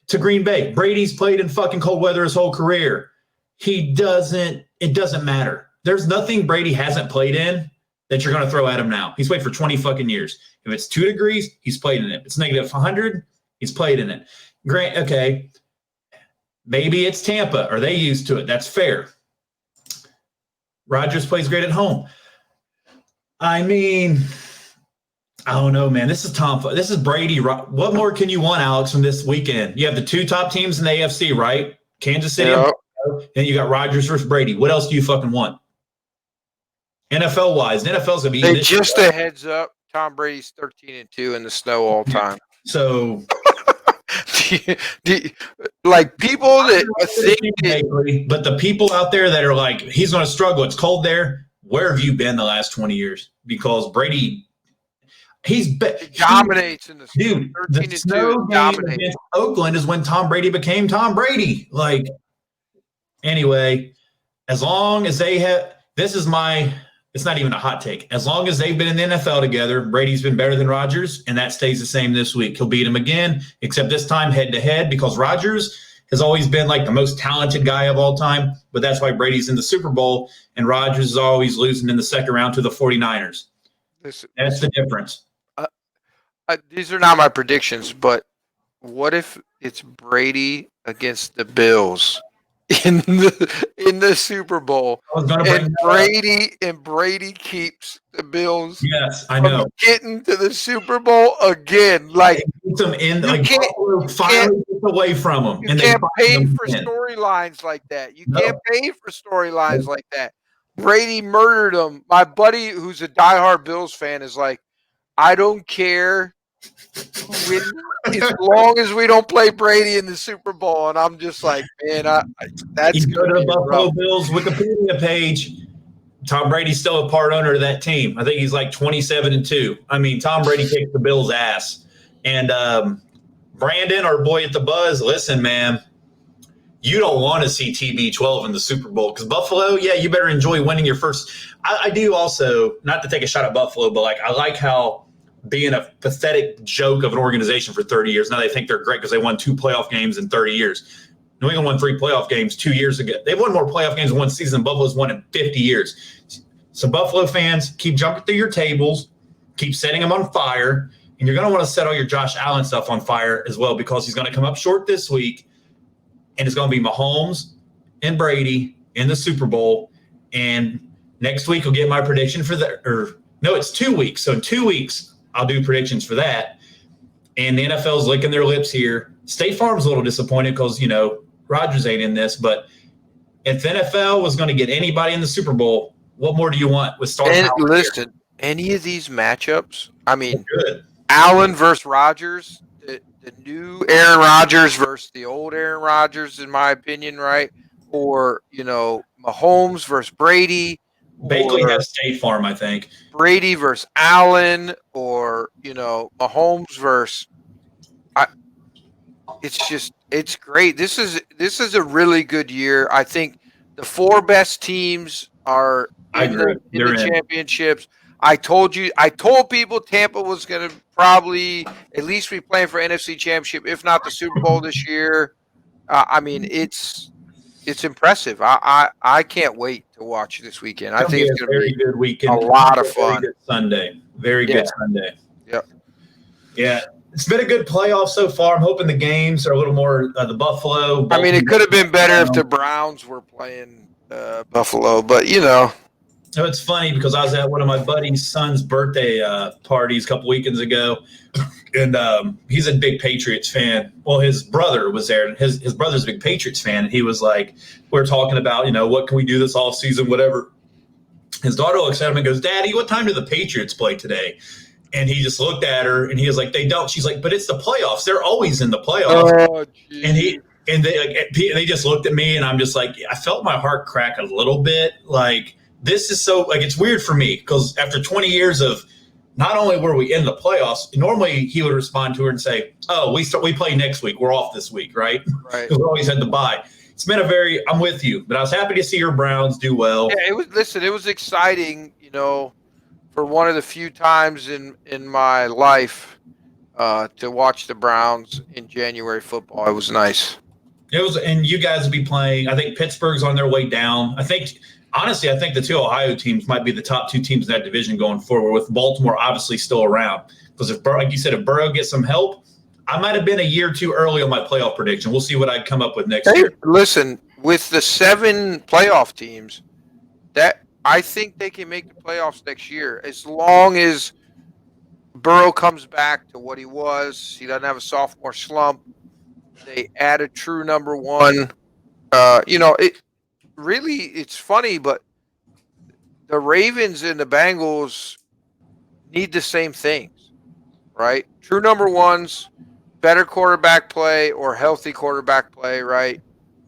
Speaker 1: to Green Bay. Brady's played in fucking cold weather his whole career. It doesn't matter. There's nothing Brady hasn't played in that you're going to throw at him now. He's played for 20 fucking years. If it's 2 degrees, he's played in it. If it's negative 100, he's played in it. Great. Okay. Maybe it's Tampa. Are they used to it? That's fair. Rodgers plays great at home. I mean, I don't know, man. This is Brady. What more can you want, Alex, from this weekend? You have the 2 top teams in the AFC, right? Kansas City. Yep. And you got Rodgers versus Brady. What else do you fucking want? NFL-wise, the NFL's going to be –
Speaker 2: just a heads up, Tom Brady's 13-2 in the snow all time.
Speaker 1: So –
Speaker 2: people that think –
Speaker 1: but the people out there that are like, he's going to struggle. It's cold there. Where have you been the last 20 years? Because Brady – he
Speaker 2: dominates in the snow.
Speaker 1: Dude, the snow game against Oakland is when Tom Brady became Tom Brady. Anyway, as long as they have – it's not even a hot take. As long as they've been in the NFL together, Brady's been better than Rodgers, and that stays the same this week. He'll beat him again, except this time head-to-head because Rodgers has always been the most talented guy of all time, but that's why Brady's in the Super Bowl, and Rodgers is always losing in the second round to the 49ers. That's the difference.
Speaker 2: These are not my predictions, but what if it's Brady against the Bills in the Super Bowl.
Speaker 1: I was going to bring that up.
Speaker 2: Brady keeps the Bills
Speaker 1: Yes, I
Speaker 2: from
Speaker 1: know.
Speaker 2: getting to the Super Bowl again. Like
Speaker 1: It gets them in,
Speaker 2: you
Speaker 1: like
Speaker 2: can't-
Speaker 1: Buffalo finally gets away from them,
Speaker 2: you
Speaker 1: and they
Speaker 2: can't
Speaker 1: find
Speaker 2: pay
Speaker 1: them
Speaker 2: for
Speaker 1: in.
Speaker 2: storylines like that. You
Speaker 1: No.
Speaker 2: can't pay for storylines
Speaker 1: Nope.
Speaker 2: like that. Brady murdered him. My buddy, who's a diehard Bills fan, is like, I don't care who wins as long as we don't play Brady in the Super Bowl. And I'm just like, man, that's
Speaker 1: You go
Speaker 2: going
Speaker 1: to
Speaker 2: to
Speaker 1: the
Speaker 2: be
Speaker 1: Buffalo
Speaker 2: rough.
Speaker 1: Bills Wikipedia page. Tom Brady's still a part owner of that team. I think he's like 27-2. I mean, Tom Brady kicked the Bills' ass. And Brandon, our boy at the Buzz, listen, man, you don't want to see TB12 in the Super Bowl because Buffalo, yeah, you better enjoy winning your first. I do also, not to take a shot at Buffalo, but like I like how being a pathetic joke of an organization for 30 years, now they think they're great because they won 2 playoff games in 30 years. New England won 3 playoff games 2 years ago. They've won more playoff games in one season than Buffalo's won in 50 years. So Buffalo fans, keep jumping through your tables, keep setting them on fire, and you're going to want to set all your Josh Allen stuff on fire as well because he's going to come up short this week. And it's going to be Mahomes and Brady in the Super Bowl. And next week, I'll get my prediction for it's 2 weeks. So in 2 weeks, I'll do predictions for that. And the NFL's licking their lips here. State Farm's a little disappointed because, Rodgers ain't in this. But if the NFL was going to get anybody in the Super Bowl, what more do you want with star power?
Speaker 2: Listen, any of these matchups, I mean,
Speaker 1: good.
Speaker 2: Allen versus Rodgers, the new Aaron Rodgers versus the old Aaron Rodgers, in my opinion, right? Or, Mahomes versus Brady.
Speaker 1: Bakley has State Farm, I think.
Speaker 2: Brady versus Allen, or, Mahomes versus it's great. This is a really good year. I think the 4 best teams are in the championships. I told people Tampa was going to probably at least be playing for NFC Championship, if not the Super Bowl this year. I mean, it's impressive. I can't wait to watch this weekend. I think it's going to be
Speaker 1: good weekend.
Speaker 2: A lot of fun.
Speaker 1: Very good Sunday. Very good Sunday.
Speaker 2: Yep.
Speaker 1: Yeah. It's been a good playoff so far. I'm hoping the games are a little more the Buffalo.
Speaker 2: I mean, it could have been better if the Browns were playing Buffalo, but
Speaker 1: So it's funny because I was at one of my buddy's son's birthday parties a couple weekends ago, and he's a big Patriots fan. Well, his brother was there, and his brother's a big Patriots fan, and he was like, we were talking about, what can we do this offseason, whatever. His daughter looks at him and goes, Daddy, what time do the Patriots play today? And he just looked at her, and he was like, they don't. She's like, but it's the playoffs. They're always in the playoffs. Oh, and they just looked at me, and I'm just like, I felt my heart crack a little bit. Like, this is so, like, it's weird for me because after 20 years of not only were we in the playoffs, normally he would respond to her and say, oh, we play next week. We're off this week, right?
Speaker 2: Right.
Speaker 1: Because we always had to bye. It's been I'm with you, but I was happy to see your Browns do well.
Speaker 2: Yeah, it was exciting, for one of the few times in my life to watch the Browns in January football. It was nice.
Speaker 1: It was, and you guys will be playing. I think Pittsburgh's on their way down. Honestly, I think the 2 Ohio teams might be the top 2 teams in that division going forward, with Baltimore obviously still around. Because like you said, if Burrow gets some help, I might have been a year too early on my playoff prediction. We'll see what I come up with next year.
Speaker 2: Listen, with the 7 playoff teams, that I think they can make the playoffs next year as long as Burrow comes back to what he was. He doesn't have a sophomore slump. They add a true number 1. It's funny, but the Ravens and the Bengals need the same things, right? True number 1s, better quarterback play or healthy quarterback play, right?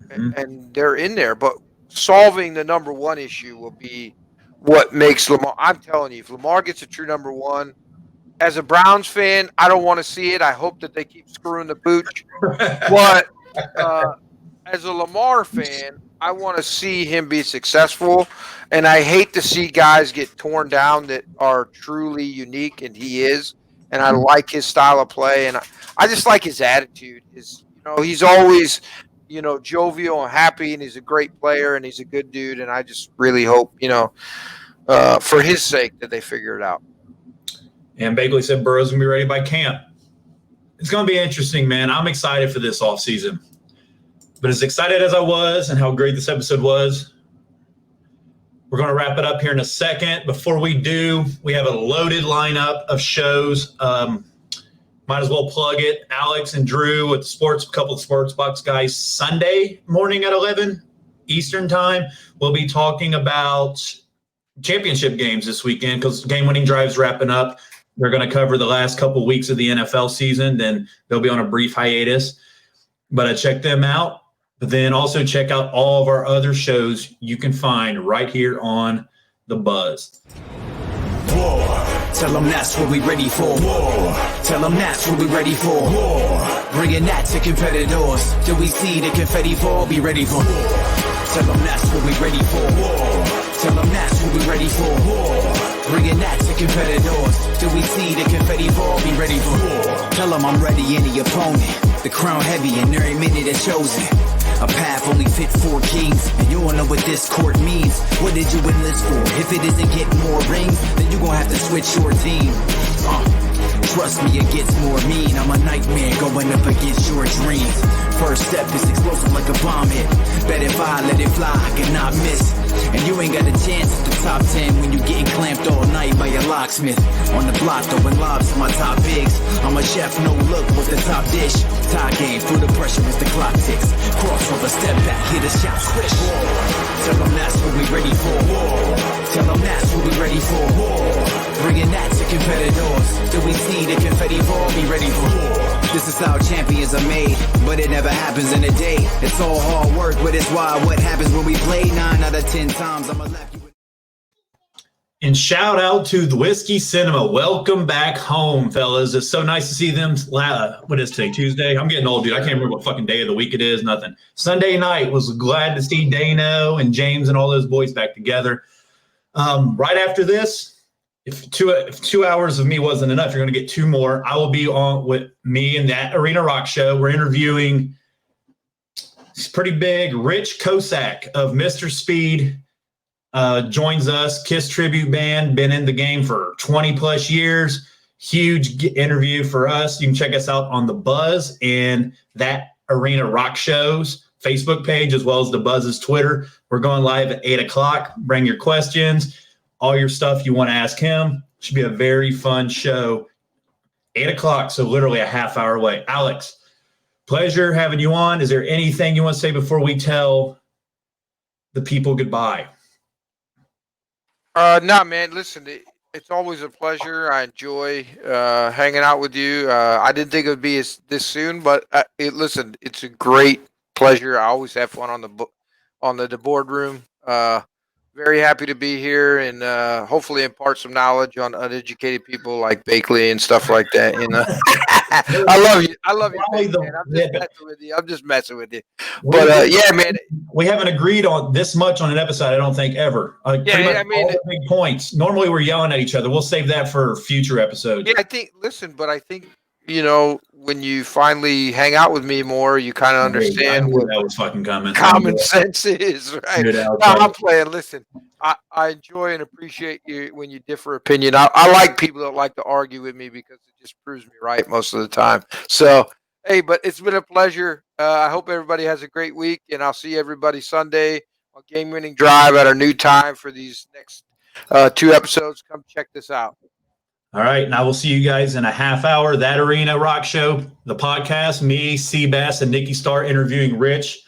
Speaker 2: Mm-hmm. And they're in there, but solving the number 1 issue will be what makes Lamar. I'm telling you, if Lamar gets a true number 1, as a Browns fan, I don't want to see it. I hope that they keep screwing the pooch. But as a Lamar fan, I want to see him be successful. And I hate to see guys get torn down that are truly unique, and he is. And I like his style of play, and I just like his attitude. He's always, jovial and happy, and he's a great player, and he's a good dude. And I just really hope, for his sake, that they figure it out.
Speaker 1: And Bakley said Burrow's going to be ready by camp. It's going to be interesting, man. I'm excited for this offseason. But as excited as I was and how great this episode was, we're going to wrap it up here in a second. Before we do, we have a loaded lineup of shows. Might as well plug it. Alex and Drew with a couple of sports box guys, Sunday morning at 11 Eastern time. We'll be talking about championship games this weekend because game-winning drive's wrapping up. They're going to cover the last couple of weeks of the NFL season. Then they'll be on a brief hiatus. But check them out. But then also check out all of our other shows you can find right here on The Buzz.
Speaker 3: War. Tell them that's what we ready for. War. Tell them that's what we ready for. War. Bringing that to competitors. Till we see the confetti fall, be ready for war. Tell them that's what we ready for. War. Tell them that's what we ready for. War. Bringing that to competitors. Till we see the confetti fall, be ready for war. Tell them I'm ready, any opponent. The crown heavy and every minute is chosen. A path only fit for kings, and you don't know what this court means. What did you enlist for? If it isn't getting more rings, then you gon' have to switch your team. Trust me, it gets more mean. I'm a nightmare going up against your dreams. First step is explosive like a bomb hit. Bet if I let it fly, I cannot miss. And you ain't got a chance at the top 10 when you getting clamped all night by your locksmith. On the block throwing lobs to my top bigs. I'm a chef, no look, what's the top dish? Tie game, through the pressure as the clock ticks. Crossover, step back, hit a shot, swish. War. Tell them that's what we ready for. War. Tell them that's what we ready for. War. Bringing that to competitors. Till we see the confetti fall, be ready for war. This is how champions are made, but it never happens in a day. It's all hard work, but it's why what happens when we play 9 out of 10 times. I'ma lap you.
Speaker 1: And shout out to the Whiskey Cinema. Welcome back home, fellas. It's so nice to see them. What is today? Tuesday? I'm getting old, dude. I can't remember what fucking day of the week it is. Nothing. Sunday night was glad to see Dano and James and all those boys back together. Right after this, if 2 hours of me wasn't enough, you're going to get 2 more. I will be on with me in that Arena Rock show. We're interviewing it's pretty big. Rich Kosak of Mr. Speed joins us. Kiss tribute band, been in the game for 20 plus years. Huge interview for us. You can check us out on The Buzz and that Arena Rock Show's Facebook page, as well as The Buzz's Twitter. We're going live at 8 o'clock. Bring your questions, all your stuff you want to ask him. Should be a very fun show. 8 o'clock, so literally a half hour away. Alex, pleasure having you on. Is there anything you want to say before we tell the people goodbye?
Speaker 2: No, man. Listen, it's always a pleasure. I enjoy hanging out with you. I didn't think it would be this soon, but listen, it's a great pleasure. I always have fun on the DeBord Room. Very happy to be here and hopefully impart some knowledge on uneducated people like Bakley and stuff like that. You know, I love you. I love you, man. I'm just messing with you. But yeah, man.
Speaker 1: We haven't agreed on this much on an episode, I don't think, ever. All the big points. Normally we're yelling at each other. We'll save that for future episodes.
Speaker 2: Yeah, I think, you know, when you finally hang out with me more, you kind of understand what
Speaker 1: that was fucking coming.
Speaker 2: Common sense is, right?
Speaker 1: Dude,
Speaker 2: no, I'm playing. Listen, I enjoy and appreciate you when you differ opinion. I like people that like to argue with me because it just proves me right most of the time. So, hey, but it's been a pleasure. I hope everybody has a great week, and I'll see everybody Sunday on Game Winning Drive at our new time for these next 2 episodes. Come check this out.
Speaker 1: All right, and I will see you guys in a half hour. That Arena Rock Show, the podcast, me, Seabass, and Nikki Starr interviewing Rich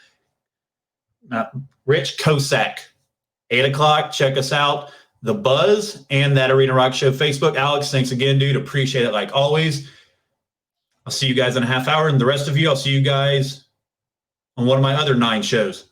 Speaker 1: Kosak. 8 o'clock, check us out. The Buzz and That Arena Rock Show Facebook. Alex, thanks again, dude. Appreciate it like always. I'll see you guys in a half hour. And the rest of you, I'll see you guys on one of my other 9 shows.